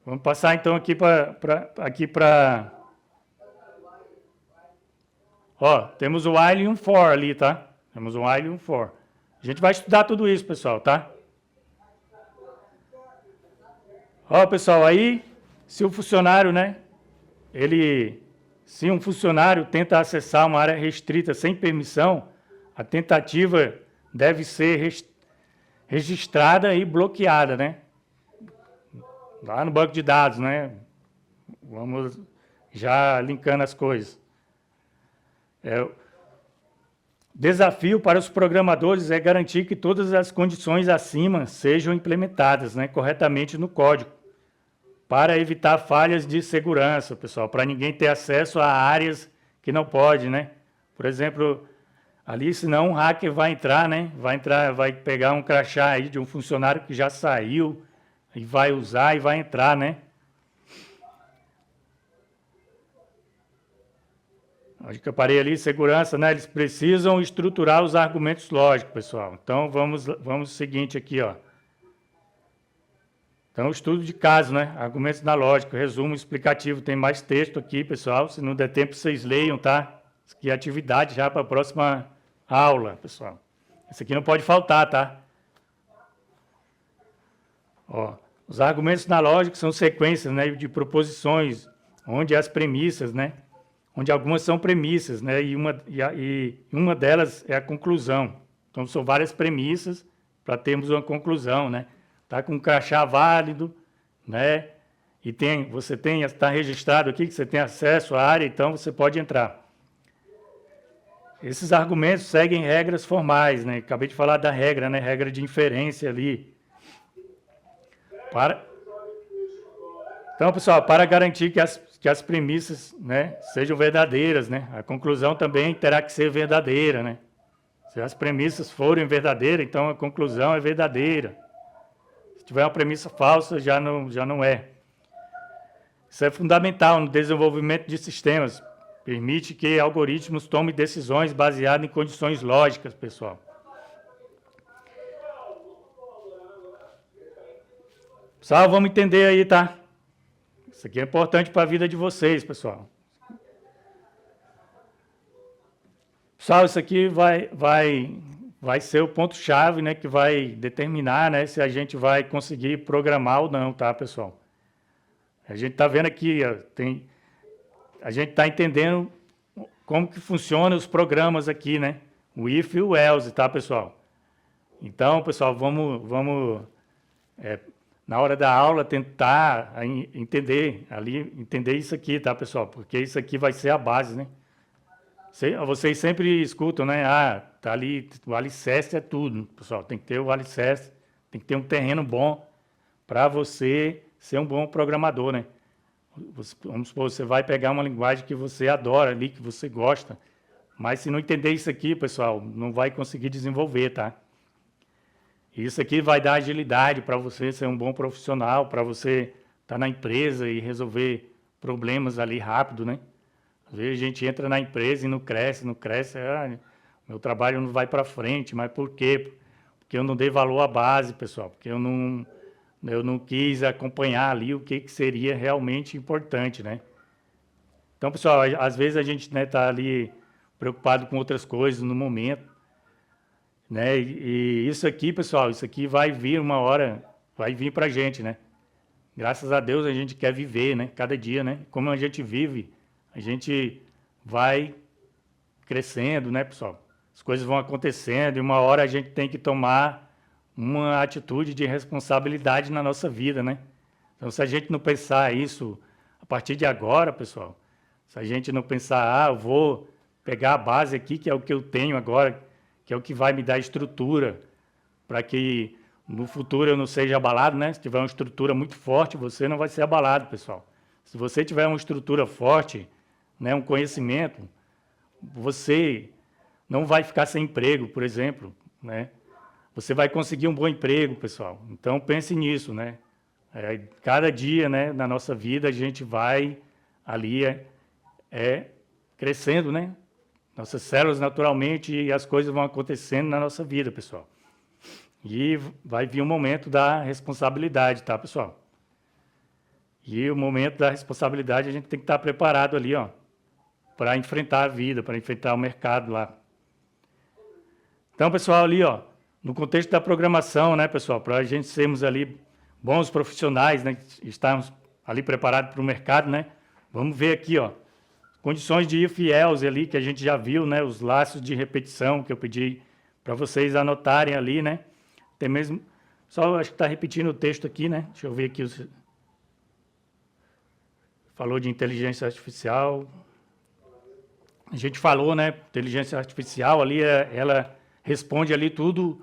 Vamos passar então aqui para ó, temos o while e um for ali, tá? Temos um while e um for. A gente vai estudar tudo isso, pessoal, tá? Ó, pessoal, aí, se o funcionário, né, se um funcionário tenta acessar uma área restrita sem permissão, a tentativa deve ser registrada e bloqueada, né? Lá no banco de dados, né? Vamos já linkando as coisas. O desafio para os programadores é garantir que todas as condições acima sejam implementadas, né, corretamente no código, para evitar falhas de segurança, pessoal, para ninguém ter acesso a áreas que não pode, né? Por exemplo, ali, senão um hacker vai entrar, né? Vai pegar um crachá aí de um funcionário que já saiu e vai usar e vai entrar, né? Onde que eu parei ali, segurança, né? Eles precisam estruturar os argumentos lógicos, pessoal. Então, vamos o seguinte aqui, ó. Então, estudo de caso, né? Argumentos na lógica, resumo explicativo. Tem mais texto aqui, pessoal. Se não der tempo, vocês leiam, tá? Isso aqui é atividade já para a próxima aula, pessoal. Isso aqui não pode faltar, tá? Ó, os argumentos na lógica são sequências, né, de proposições, onde as premissas, né? Onde algumas são premissas, né? E uma delas é a conclusão. Então, são várias premissas para termos uma conclusão, né? Está com um crachá válido, né? E está registrado aqui que você tem acesso à área, então você pode entrar. Esses argumentos seguem regras formais, né? Acabei de falar da regra, né? Regra de inferência ali. Então, pessoal, para garantir que as premissas, né, sejam verdadeiras, né? A conclusão também terá que ser verdadeira, né? Se as premissas forem verdadeiras, então a conclusão é verdadeira. Se tiver uma premissa falsa, já não é. Isso é fundamental no desenvolvimento de sistemas. Permite que algoritmos tomem decisões baseadas em condições lógicas, pessoal. Pessoal, vamos entender aí, tá? Isso aqui é importante para a vida de vocês, pessoal. Pessoal, isso aqui vai ser o ponto-chave, né, que vai determinar, né, se a gente vai conseguir programar ou não, tá, pessoal? A gente está vendo aqui, ó, a gente está entendendo como que funcionam os programas aqui, né? O if e o else, tá, pessoal? Então, pessoal, vamos na hora da aula, tentar entender isso aqui, tá, pessoal? Porque isso aqui vai ser a base, né? Vocês sempre escutam, né? Ah, tá ali, o alicerce é tudo, pessoal. Tem que ter o alicerce, tem que ter um terreno bom para você ser um bom programador, né? Vamos supor, você vai pegar uma linguagem que você adora ali, que você gosta, mas se não entender isso aqui, pessoal, não vai conseguir desenvolver, tá? Isso aqui vai dar agilidade para você ser um bom profissional, para você estar na empresa e resolver problemas ali rápido, né? Às vezes a gente entra na empresa e não cresce, meu trabalho não vai para frente, mas por quê? Porque eu não dei valor à base, pessoal, porque eu não quis acompanhar ali o que seria realmente importante, né? Então, pessoal, às vezes a gente, né, tá ali preocupado com outras coisas no momento, né? E isso aqui, pessoal, isso aqui vai vir uma hora, vai vir para a gente, né? Graças a Deus a gente quer viver, né? Cada dia, né? Como a gente vive, a gente vai crescendo, né, pessoal? As coisas vão acontecendo e uma hora a gente tem que tomar uma atitude de responsabilidade na nossa vida, né? Então, se a gente não pensar isso a partir de agora, pessoal, se a gente não pensar, eu vou pegar a base aqui, que é o que eu tenho agora, que é o que vai me dar estrutura, para que no futuro eu não seja abalado, né? Se tiver uma estrutura muito forte, você não vai ser abalado, pessoal. Se você tiver uma estrutura forte, né, um conhecimento, você não vai ficar sem emprego, por exemplo, né? Você vai conseguir um bom emprego, pessoal. Então, pense nisso, né? Cada dia, né, na nossa vida, a gente vai ali crescendo, né? Nossas células, naturalmente, e as coisas vão acontecendo na nossa vida, pessoal. E vai vir o momento da responsabilidade, tá, pessoal? E o momento da responsabilidade, a gente tem que estar preparado ali, ó, para enfrentar a vida, para enfrentar o mercado lá. Então, pessoal, ali, ó, no contexto da programação, né, pessoal, para a gente sermos ali bons profissionais, né, estarmos ali preparados para o mercado, né, vamos ver aqui, ó, condições de if else ali, que a gente já viu, né, os laços de repetição que eu pedi para vocês anotarem ali, né, tem mesmo, só acho que está repetindo o texto aqui, né, deixa eu ver aqui, falou de inteligência artificial, a gente falou, né, inteligência artificial ali, ela responde ali tudo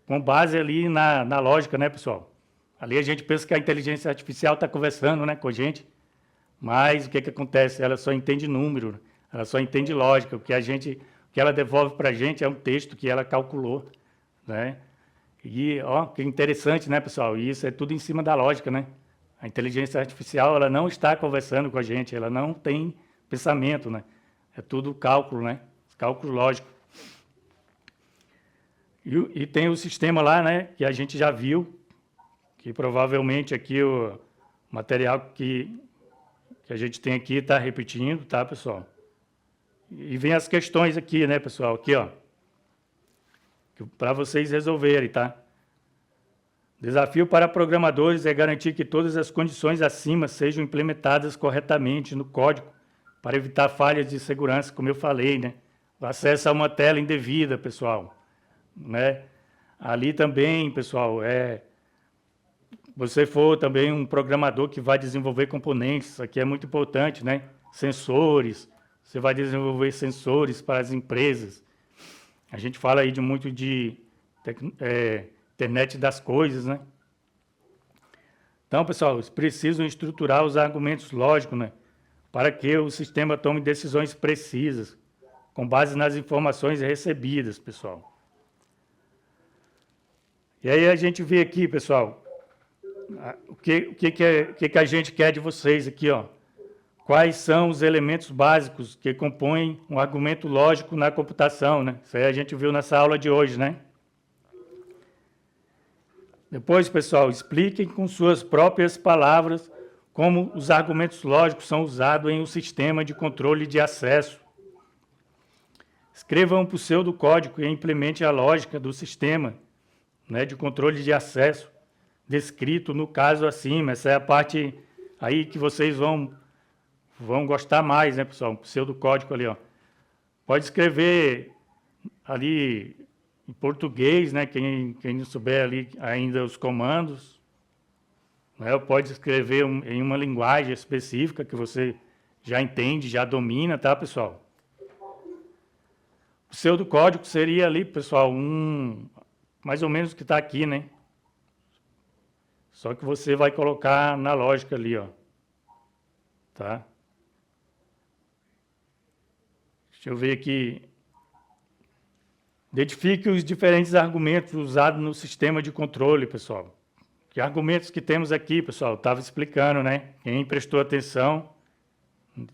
com base ali na lógica, né, pessoal? Ali a gente pensa que a inteligência artificial está conversando, né, com a gente, mas o que acontece? Ela só entende número, ela só entende lógica. O que ela devolve para a gente é um texto que ela calculou, né? E, ó, que interessante, né, pessoal? E isso é tudo em cima da lógica, né? A inteligência artificial, ela não está conversando com a gente, ela não tem pensamento, né? É tudo cálculo, né? Cálculo lógico. E tem o sistema lá, né, que a gente já viu, que provavelmente aqui o material que a gente tem aqui está repetindo, tá, pessoal? E vem as questões aqui, né, pessoal? Aqui, ó, para vocês resolverem, tá? Desafio para programadores é garantir que todas as condições acima sejam implementadas corretamente no código para evitar falhas de segurança, como eu falei, né? O acesso a uma tela indevida, pessoal, né? Ali também, pessoal, você for também um programador que vai desenvolver componentes, isso aqui é muito importante, né? Sensores, você vai desenvolver sensores para as empresas. A gente fala aí muito de internet das coisas, né? Então, pessoal, eles precisam estruturar os argumentos lógicos, né? Para que o sistema tome decisões precisas, com base nas informações recebidas, pessoal. E aí a gente vê aqui, pessoal, o que a gente quer de vocês aqui, ó. Quais são os elementos básicos que compõem um argumento lógico na computação, né? Isso aí a gente viu nessa aula de hoje, né? Depois, pessoal, expliquem com suas próprias palavras como os argumentos lógicos são usados em um sistema de controle de acesso. Escreva um pseudocódigo e implemente a lógica do sistema, né, de controle de acesso, descrito no caso acima. Essa é a parte aí que vocês vão gostar mais, né, pessoal? Um pseudocódigo ali, ó. Pode escrever ali em português, né? Quem não souber ali ainda os comandos, né? Pode escrever em uma linguagem específica que você já entende, já domina, tá, pessoal? O pseudocódigo seria ali, pessoal, mais ou menos o que está aqui, né? Só que você vai colocar na lógica ali, ó. Tá? Deixa eu ver aqui. Identifique os diferentes argumentos usados no sistema de controle, pessoal. Que argumentos que temos aqui, pessoal? Estava explicando, né? Quem prestou atenção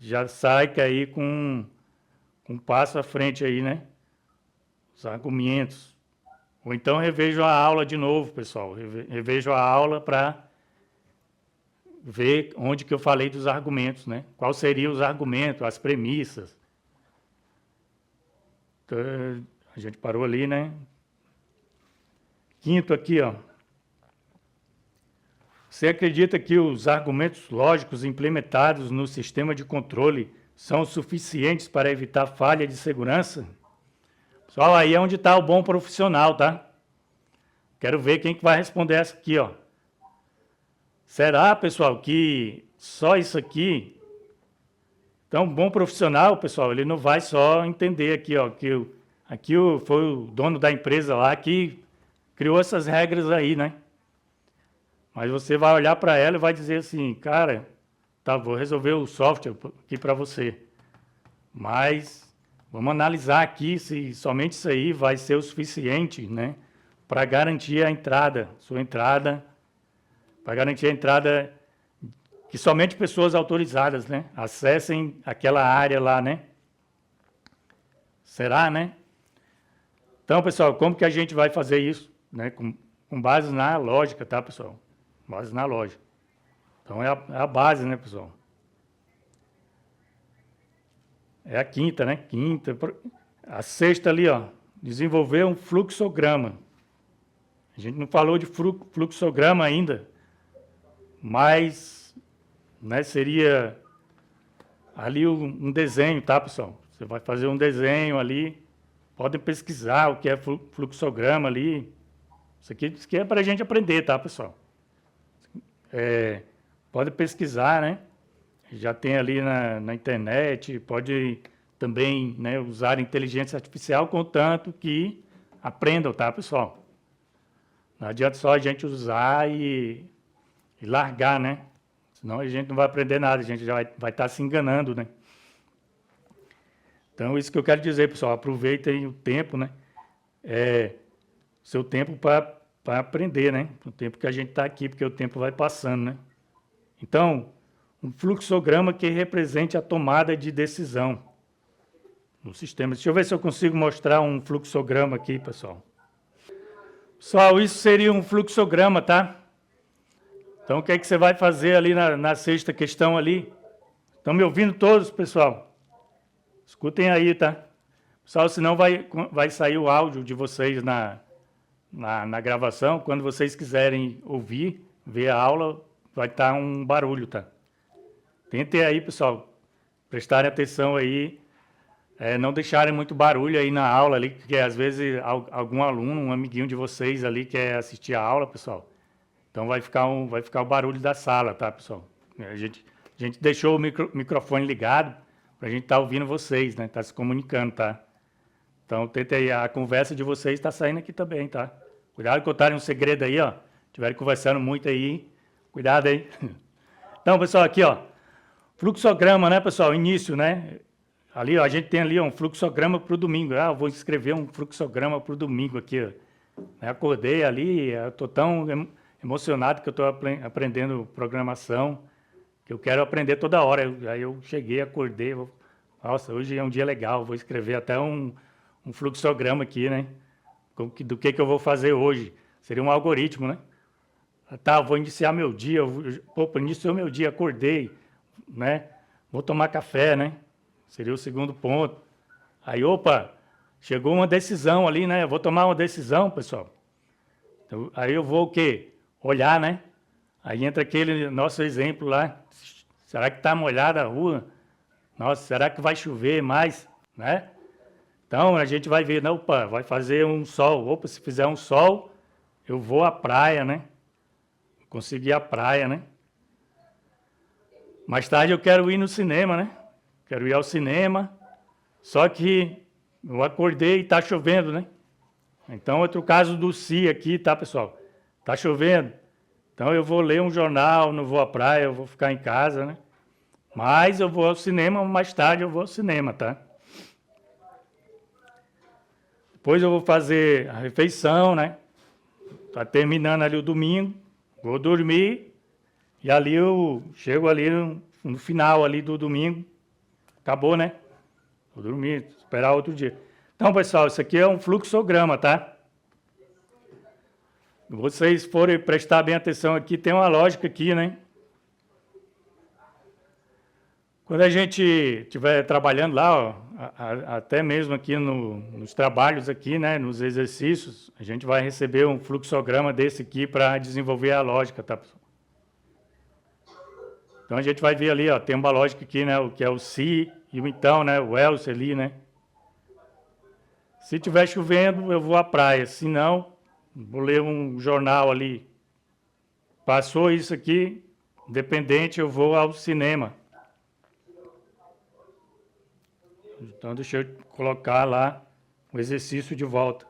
já sai aí com um passo à frente aí, né? Os argumentos. Ou então revejo a aula de novo, pessoal. Revejo a aula para ver onde que eu falei dos argumentos, né? Quais seriam os argumentos, as premissas. Então, a gente parou ali, né? Quinto aqui, ó. Você acredita que os argumentos lógicos implementados no sistema de controle são suficientes para evitar falha de segurança? Pessoal, aí é onde está o bom profissional, tá? Quero ver quem que vai responder essa aqui, ó. Será, pessoal, que só isso aqui... Então, um bom profissional, pessoal, ele não vai só entender aqui, ó, que foi o dono da empresa lá que criou essas regras aí, né? Mas você vai olhar para ela e vai dizer assim, cara, tá, vou resolver o software aqui para você. Mas Vamos analisar aqui se somente isso aí vai ser o suficiente, né, para garantir a entrada, sua entrada, para garantir a entrada que somente pessoas autorizadas, né, acessem aquela área lá, né? Será, né? Então, pessoal, como que a gente vai fazer isso, né, com base na lógica, tá, pessoal? Base na lógica. Então, é a base, né, pessoal? É a quinta, né? Quinta. A sexta ali, ó, desenvolver um fluxograma. A gente não falou de fluxograma ainda, mas, né, seria ali um desenho, tá, pessoal? Você vai fazer um desenho ali, podem pesquisar o que é fluxograma ali. Isso aqui é para a gente aprender, tá, pessoal? Pode pesquisar, né? Já tem ali na internet, pode também, né, usar inteligência artificial, contanto que aprendam, tá, pessoal? Não adianta só a gente usar e largar, né? Senão a gente não vai aprender nada, a gente já vai estar se enganando, né? Então, isso que eu quero dizer, pessoal, aproveitem o tempo, né? Seu tempo para aprender, né? O tempo que a gente está aqui, porque o tempo vai passando, né? Então, um fluxograma que represente a tomada de decisão no sistema. Deixa eu ver se eu consigo mostrar um fluxograma aqui, pessoal. Pessoal, isso seria um fluxograma, tá? Então, o que é que você vai fazer ali na sexta questão ali? Estão me ouvindo todos, pessoal? Escutem aí, tá? Pessoal, senão vai sair o áudio de vocês na gravação. Quando vocês quiserem ouvir, ver a aula, vai estar um barulho, tá? Tentem aí, pessoal, prestarem atenção aí, não deixarem muito barulho aí na aula ali, porque às vezes algum aluno, um amiguinho de vocês ali quer assistir a aula, pessoal. Então vai ficar o barulho da sala, tá, pessoal? A gente deixou o microfone ligado para a gente estar ouvindo vocês, né? Tá se comunicando, tá? Então tentem aí, a conversa de vocês está saindo aqui também, tá? Cuidado com contarem um segredo aí, ó. Estiverem conversando muito aí, cuidado aí. Então, pessoal, aqui, ó. Fluxograma, né, pessoal? Início, né? Ali, ó, a gente tem ali um fluxograma para o domingo. Eu vou escrever um fluxograma para o domingo aqui, ó. Acordei ali, estou tão emocionado que eu estou aprendendo programação, que eu quero aprender toda hora. Aí eu cheguei, acordei, nossa, hoje é um dia legal, vou escrever até um fluxograma aqui, né? Do que eu vou fazer hoje. Seria um algoritmo, né? Tá, vou iniciar meu dia, iniciou meu dia, acordei, né? Vou tomar café, né? Seria o segundo ponto. Aí, chegou uma decisão ali, né? Eu vou tomar uma decisão, pessoal. Então, aí eu vou o quê? Olhar, né? Aí entra aquele nosso exemplo lá. Será que está molhada a rua? Nossa, será que vai chover mais, né? Então, a gente vai ver, não, vai fazer um sol. Se fizer um sol, eu vou à praia, né? Conseguir a praia, né? Mais tarde eu quero ir no cinema, né? Quero ir ao cinema, só que eu acordei e está chovendo, né? Então, outro caso do se aqui, tá, pessoal? Está chovendo. Então, eu vou ler um jornal, não vou à praia, eu vou ficar em casa, né? Mas eu vou ao cinema, mais tarde eu vou ao cinema, tá? Depois eu vou fazer a refeição, né? Tá terminando ali o domingo, vou dormir e ali eu chego ali no final ali do domingo, acabou, né? Vou dormir, esperar outro dia. Então, pessoal, isso aqui é um fluxograma, tá? Vocês forem prestar bem atenção aqui, tem uma lógica aqui, né? Quando a gente estiver trabalhando lá, ó, até mesmo aqui nos trabalhos aqui, né, nos exercícios, a gente vai receber um fluxograma desse aqui para desenvolver a lógica, tá, pessoal? Então a gente vai ver ali, ó, tem uma lógica aqui, né, o que é o se e o então, né, o else ali, né? Se estiver chovendo, eu vou à praia, se não, vou ler um jornal ali. Passou isso aqui, independente, eu vou ao cinema. Então, deixa eu colocar lá o exercício de volta.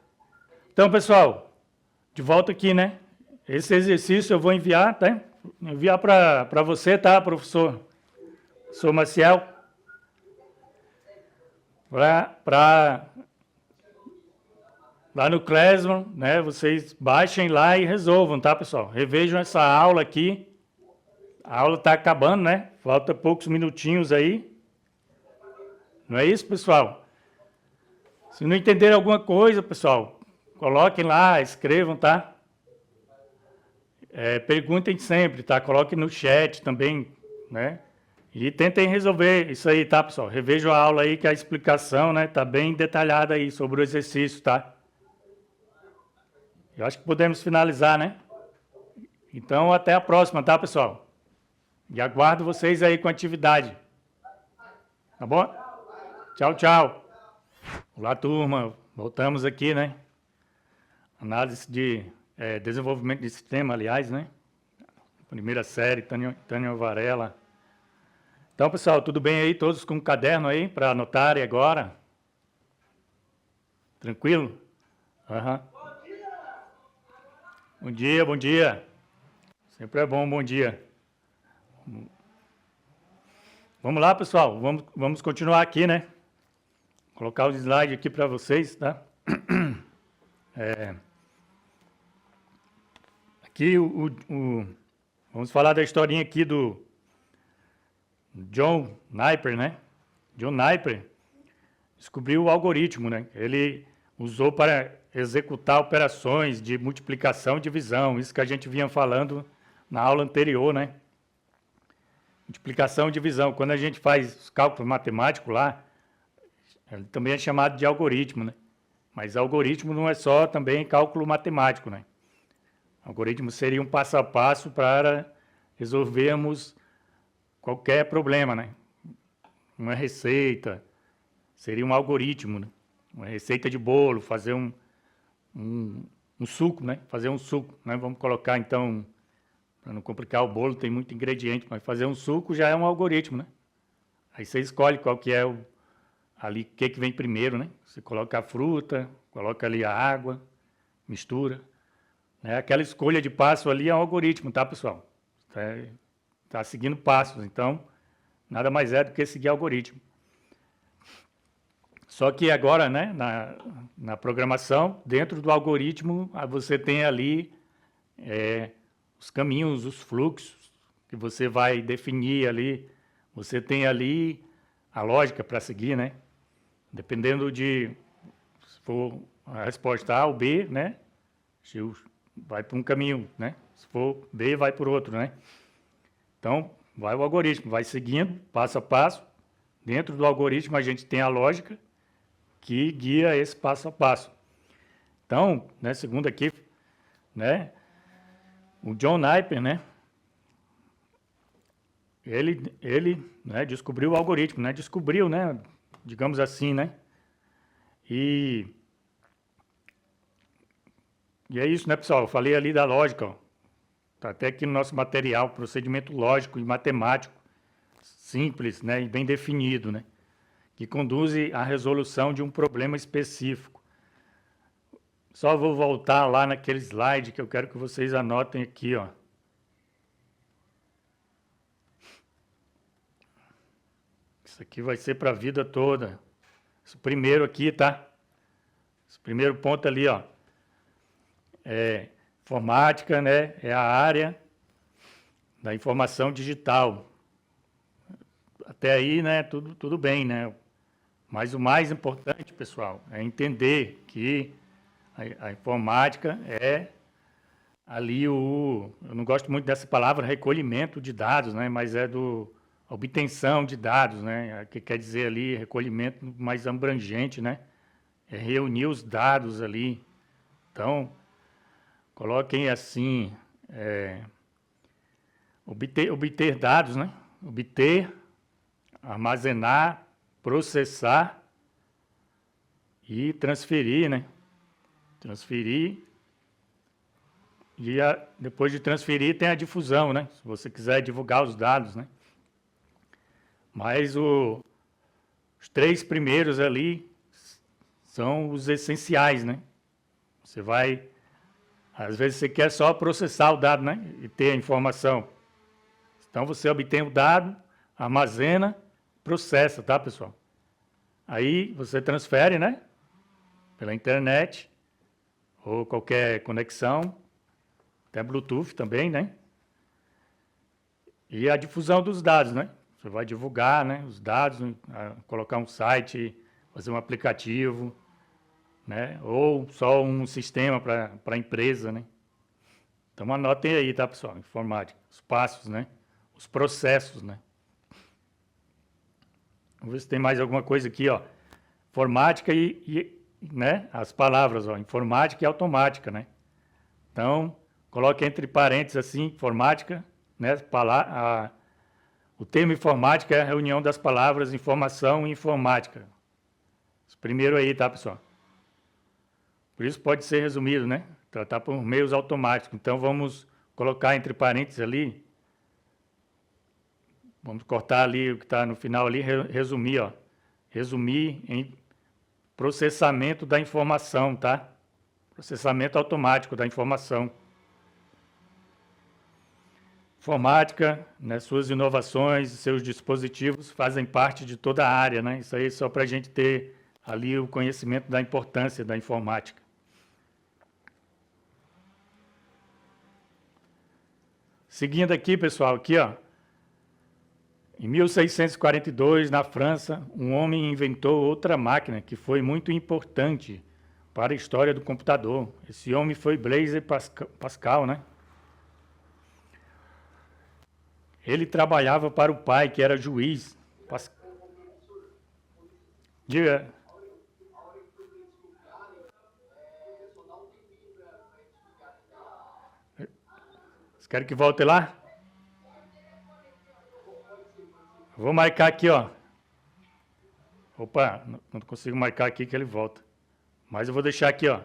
Então, pessoal, de volta aqui, né? Esse exercício eu vou enviar, tá? Enviar para você, tá, professor? Maciel. Lá no Classroom, né, vocês baixem lá e resolvam, tá, pessoal? Revejam essa aula aqui. A aula está acabando, né? Falta poucos minutinhos aí. Não é isso, pessoal? Se não entenderem alguma coisa, pessoal, coloquem lá, escrevam, tá? Perguntem sempre, tá? Coloquem no chat também, né? E tentem resolver isso aí, tá, pessoal? Revejam a aula aí, que a explicação, né, tá bem detalhada aí sobre o exercício, tá? Eu acho que podemos finalizar, né? Então, até a próxima, tá, pessoal? E aguardo vocês aí com a atividade. Tá bom? Tchau, tchau. Olá, turma. Voltamos aqui, né? Análise de desenvolvimento de sistema, aliás, né? Primeira série, Tânia Varela. Então, pessoal, tudo bem aí? Todos com um caderno aí para anotarem agora? Tranquilo? Uhum. Bom dia, bom dia. Sempre é bom, bom dia. Vamos lá, pessoal. Vamos continuar aqui, né? Colocar os slides aqui para vocês, tá? Aqui vamos falar da historinha aqui do John Napier, né? John Napier descobriu o algoritmo, né? Ele usou para executar operações de multiplicação e divisão, isso que a gente vinha falando na aula anterior, né? Multiplicação e divisão, quando a gente faz os cálculos matemáticos lá, ele também é chamado de algoritmo, né? Mas algoritmo não é só também cálculo matemático, né? Algoritmo seria um passo a passo para resolvermos qualquer problema, né? Uma receita, seria um algoritmo, né? Uma receita de bolo, fazer um suco, né? Fazer um suco, né? Vamos colocar, então, para não complicar o bolo, tem muito ingrediente, mas fazer um suco já é um algoritmo, né? Aí você escolhe qual que é ali, o que vem primeiro, né? Você coloca a fruta, coloca ali a água, mistura. Né? Aquela escolha de passo ali é um algoritmo, tá, pessoal? Está seguindo passos, então, nada mais é do que seguir algoritmo. Só que agora, né, na programação, dentro do algoritmo, você tem ali os caminhos, os fluxos que você vai definir ali. Você tem ali a lógica para seguir, né? Dependendo de, se for a resposta A ou B, né? Vai para um caminho, né? Se for B, vai por outro, né? Então, vai o algoritmo, vai seguindo, passo a passo. Dentro do algoritmo, a gente tem a lógica que guia esse passo a passo. Então, né, segundo aqui, né, o John Napier, né, ele né, descobriu o algoritmo, né, descobriu, né, digamos assim, né, e é isso, né, pessoal, eu falei ali da lógica, ó, tá até aqui no nosso material, procedimento lógico e matemático, simples, né, e bem definido, né, que conduz à resolução de um problema específico. Só vou voltar lá naquele slide que eu quero que vocês anotem aqui, ó. Isso aqui vai ser para a vida toda. Esse primeiro aqui, tá? Esse primeiro ponto ali, ó. Informática, né? É a área da informação digital. Até aí, né? Tudo bem, né? Mas o mais importante, pessoal, é entender que a informática é ali eu não gosto muito dessa palavra recolhimento de dados, né? Mas é obtenção de dados, né? Que quer dizer ali recolhimento mais abrangente, né? É reunir os dados ali. Então, coloquem assim, obter dados, né? Obter, armazenar, processar e transferir, né? Transferir e depois de transferir tem a difusão, né? Se você quiser divulgar os dados, né? Mas os três primeiros ali são os essenciais, né? Você vai, às vezes você quer só processar o dado, né? E ter a informação. Então você obtém o dado, armazena, processa, tá, pessoal? Aí você transfere, né? Pela internet ou qualquer conexão, até Bluetooth também, né? E a difusão dos dados, né? Você vai divulgar, né, os dados, colocar um site, fazer um aplicativo, né? Ou só um sistema para a empresa, né? Então anotem aí, tá, pessoal? Informática, os passos, né? Os processos, né? Vamos ver se tem mais alguma coisa aqui, ó. Informática né? As palavras, ó, informática e automática, né? Então, coloque entre parênteses assim, informática, né? O termo informática é a reunião das palavras informação e informática. Os primeiros aí, tá, pessoal? Por isso pode ser resumido, né? Tratar por meios automáticos. Então, vamos colocar entre parênteses ali. Vamos cortar ali o que está no final ali, resumir, ó. Resumir em processamento da informação, tá? Processamento automático da informação. Informática, né, suas inovações, seus dispositivos fazem parte de toda a área, né? Isso aí só para a gente ter ali o conhecimento da importância da informática. Seguindo aqui, pessoal, aqui, ó. Em 1642, na França, um homem inventou outra máquina que foi muito importante para a história do computador. Esse homem foi Blaise Pascal, né? Ele trabalhava para o pai, que era juiz. Diga. Vocês querem que volte lá? Vou marcar aqui, ó. Opa, não consigo marcar aqui que ele volta. Mas eu vou deixar aqui, ó.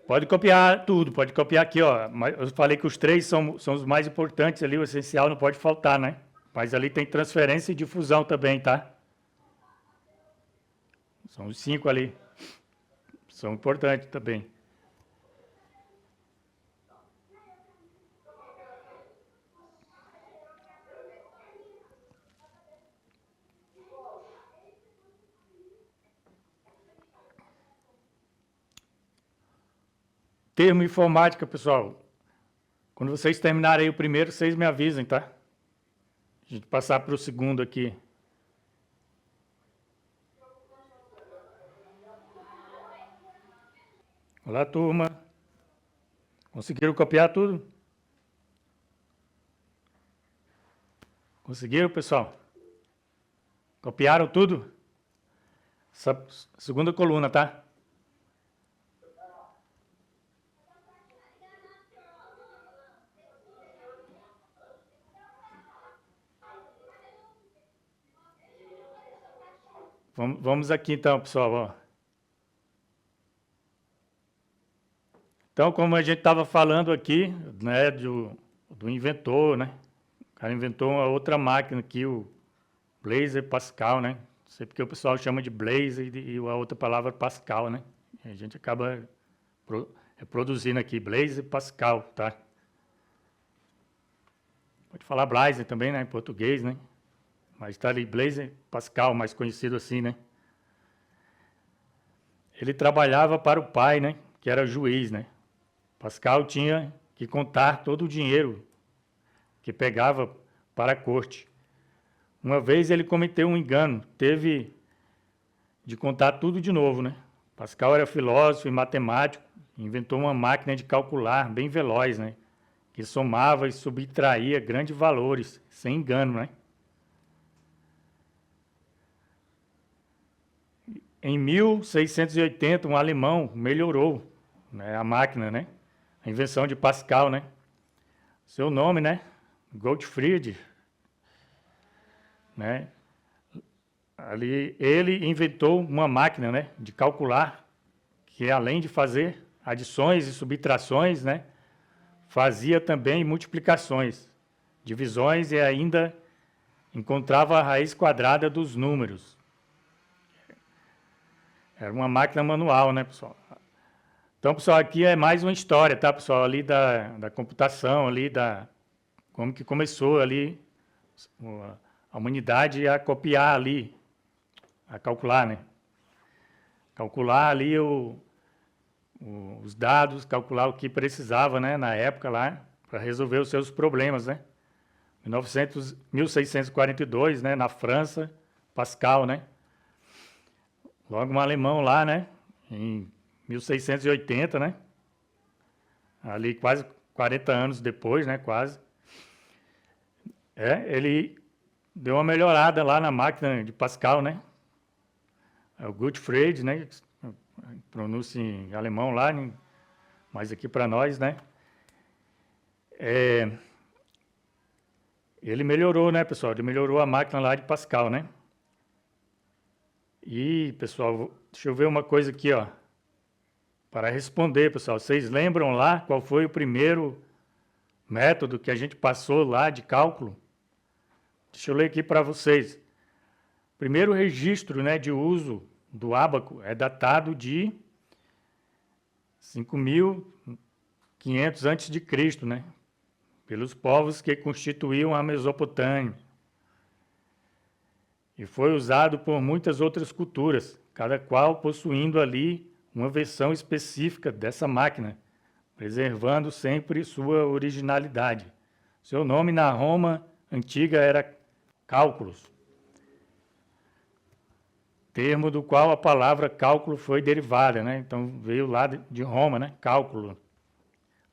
Pode copiar tudo, pode copiar aqui, ó. Eu falei que os 3 são os mais importantes ali, o essencial não pode faltar, né? Mas ali tem transferência e difusão também, tá? São os 5 ali. São importantes também. Termo informática, pessoal. Quando vocês terminarem o primeiro, vocês me avisem, tá? A gente passar para o segundo aqui. Olá, turma. Conseguiram copiar tudo? Conseguiram, pessoal? Copiaram tudo? Essa segunda coluna, tá? Vamos aqui então, pessoal. Ó. Então, como a gente estava falando aqui, né, do inventor, né? O cara inventou uma outra máquina aqui, o Blaise Pascal, né? Não sei porque o pessoal chama de Blaise e a outra palavra Pascal, né? E a gente acaba reproduzindo aqui, Blaise Pascal, tá? Pode falar Blaise também, né? Em português, né? Mas está ali Blaise Pascal, mais conhecido assim, né? Ele trabalhava para o pai, né? Que era juiz, né? Pascal tinha que contar todo o dinheiro que pegava para a corte. Uma vez ele cometeu um engano, teve de contar tudo de novo, né? Pascal era filósofo e matemático, inventou uma máquina de calcular bem veloz, né? Que somava e subtraía grandes valores, sem engano, né? Em 1680, um alemão melhorou, né, a máquina, né? A invenção de Pascal, né? Seu nome, né? Gottfried, né? Ali ele inventou uma máquina, né, de calcular que além de fazer adições e subtrações, né, fazia também multiplicações, divisões e ainda encontrava a raiz quadrada dos números. Era uma máquina manual, né, pessoal? Então, pessoal, aqui é mais uma história, tá, pessoal? Ali da computação, ali como que começou ali a humanidade a copiar ali, a calcular, né? Calcular ali os dados, calcular o que precisava, né, na época lá, para resolver os seus problemas, né? 1642, né, na França, Pascal, né? Logo um alemão lá, né, em 1680, né? Ali quase 40 anos depois, né, quase. Ele deu uma melhorada lá na máquina de Pascal, né? É o Gottfried, né? Pronuncia em alemão lá, mas aqui para nós, né? Ele melhorou, né, pessoal? Ele melhorou a máquina lá de Pascal, né? E, pessoal, deixa eu ver uma coisa aqui, ó. Para responder, pessoal, vocês lembram lá qual foi o primeiro método que a gente passou lá de cálculo? Deixa eu ler aqui para vocês. O primeiro registro, né, de uso do ábaco é datado de 5.500 a.C., né? Pelos povos que constituíam a Mesopotâmia. E foi usado por muitas outras culturas, cada qual possuindo ali uma versão específica dessa máquina, preservando sempre sua originalidade. Seu nome na Roma antiga era cálculos, termo do qual a palavra cálculo foi derivada, né? Então veio lá de Roma, né? Cálculo.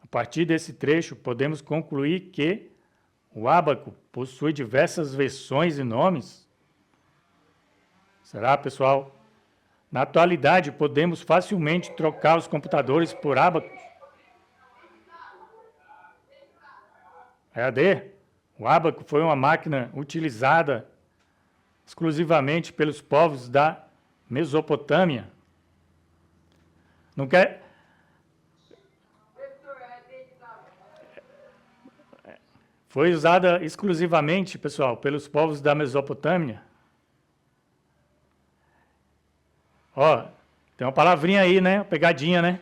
A partir desse trecho, podemos concluir que o ábaco possui diversas versões e nomes. Será, pessoal? Na atualidade, podemos facilmente trocar os computadores por ábacos. EAD? O ábaco foi uma máquina utilizada exclusivamente pelos povos da Mesopotâmia. Não quer? Foi usada exclusivamente, pessoal, pelos povos da Mesopotâmia. Ó, tem uma palavrinha aí, né? Uma pegadinha, né?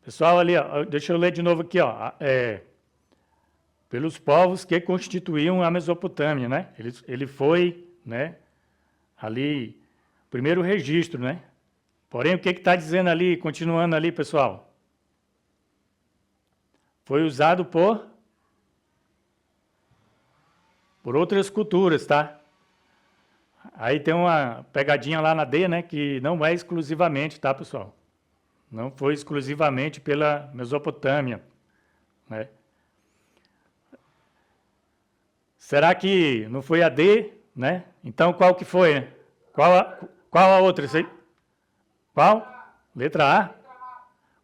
Pessoal, ali, ó, deixa eu ler de novo aqui, ó. Pelos povos que constituíam a Mesopotâmia, né? Ele foi, né? Ali, primeiro registro, né? Porém, o que está dizendo ali, continuando ali, pessoal? Foi usado por outras culturas, tá? Aí tem uma pegadinha lá na D, né? Que não é exclusivamente, tá, pessoal? Não foi exclusivamente pela Mesopotâmia, né? Será que não foi a D, né? Então, qual que foi, né? Qual a outra? Qual? Letra A.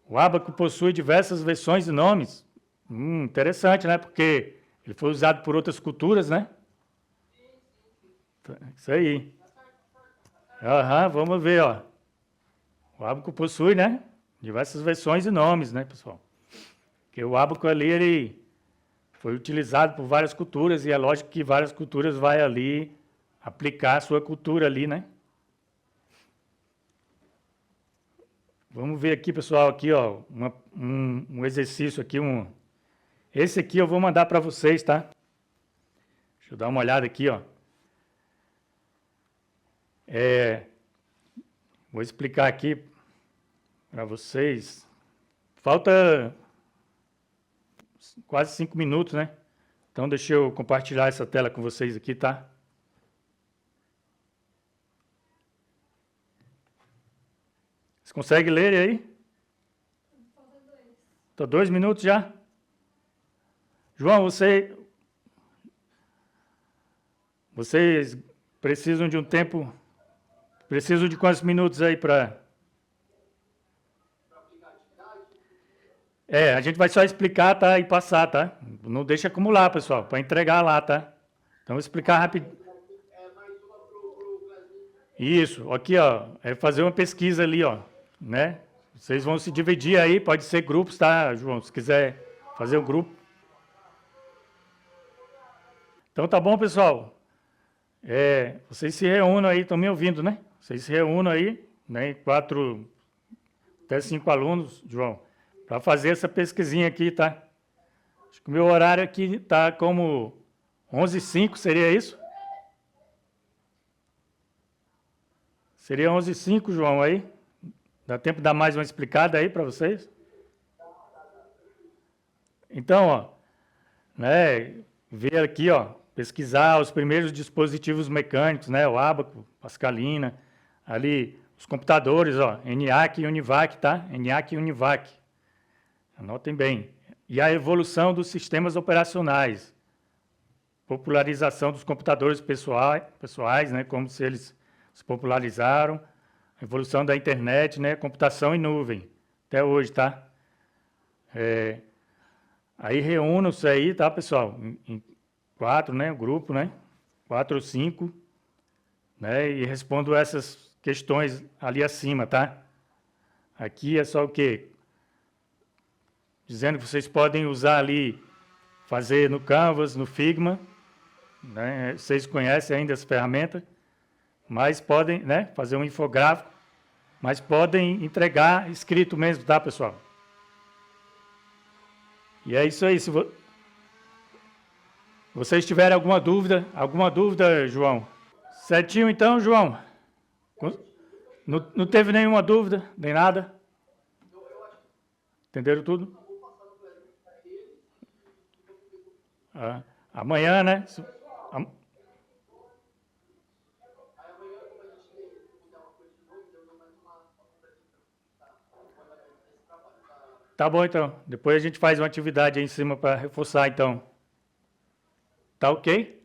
O ábaco possui diversas versões e nomes. Interessante, né? Porque ele foi usado por outras culturas, né? Isso aí. Vamos ver, ó. O ábaco possui, né? Diversas versões e nomes, né, pessoal? Porque o ábaco ali, ele foi utilizado por várias culturas e é lógico que várias culturas vai ali aplicar a sua cultura ali, né? Vamos ver aqui, pessoal, aqui, ó, um exercício aqui, esse aqui eu vou mandar para vocês, tá? Deixa eu dar uma olhada aqui, ó. Vou explicar aqui para vocês. Falta quase 5 minutos, né? Então, deixa eu compartilhar essa tela com vocês aqui, tá? Você consegue ler aí? Falta 2. Tô 2 minutos já? João, vocês precisam de um tempo... Precisam de quantos minutos aí para... A gente vai só explicar, tá? E passar, tá? Não deixa acumular, pessoal, para entregar lá, tá? Então, vou explicar rápido. Isso, aqui, ó, é fazer uma pesquisa ali, ó, né? Vocês vão se dividir aí, pode ser grupos, tá, João? Se quiser fazer o grupo. Então, tá bom, pessoal? Vocês se reúnam aí, estão me ouvindo, né? Vocês se reúnam aí, né? até 5 alunos, João, para fazer essa pesquisinha aqui, tá? Acho que o meu horário aqui está como 11h05, seria isso? Seria 11h05, João, aí? Dá tempo de dar mais uma explicada aí para vocês? Então, ó, né, ver aqui, ó, pesquisar os primeiros dispositivos mecânicos, né, o ábaco, Pascalina, ali os computadores, ó, ENIAC e Univac, tá? ENIAC e Univac. Anotem bem. E a evolução dos sistemas operacionais. Popularização dos computadores pessoais, né, como se eles se popularizaram. A evolução da internet, né, computação em nuvem, até hoje, tá? Aí reúnam-se aí, tá, pessoal? Em 4, né, grupo, né? 4 ou 5, né? E respondam essas questões ali acima, tá? Aqui é só o quê? Dizendo que vocês podem usar ali, fazer no Canvas, no Figma, né? Vocês conhecem ainda as ferramentas, mas podem, né, fazer um infográfico, mas podem entregar escrito mesmo, tá, pessoal? E é isso aí. Se vocês tiverem alguma dúvida, João? Certinho então, João? Não teve nenhuma dúvida, nem nada? Entenderam tudo? Amanhã, né? Tá bom, então. Depois a gente faz uma atividade aí em cima para reforçar, então. Tá ok?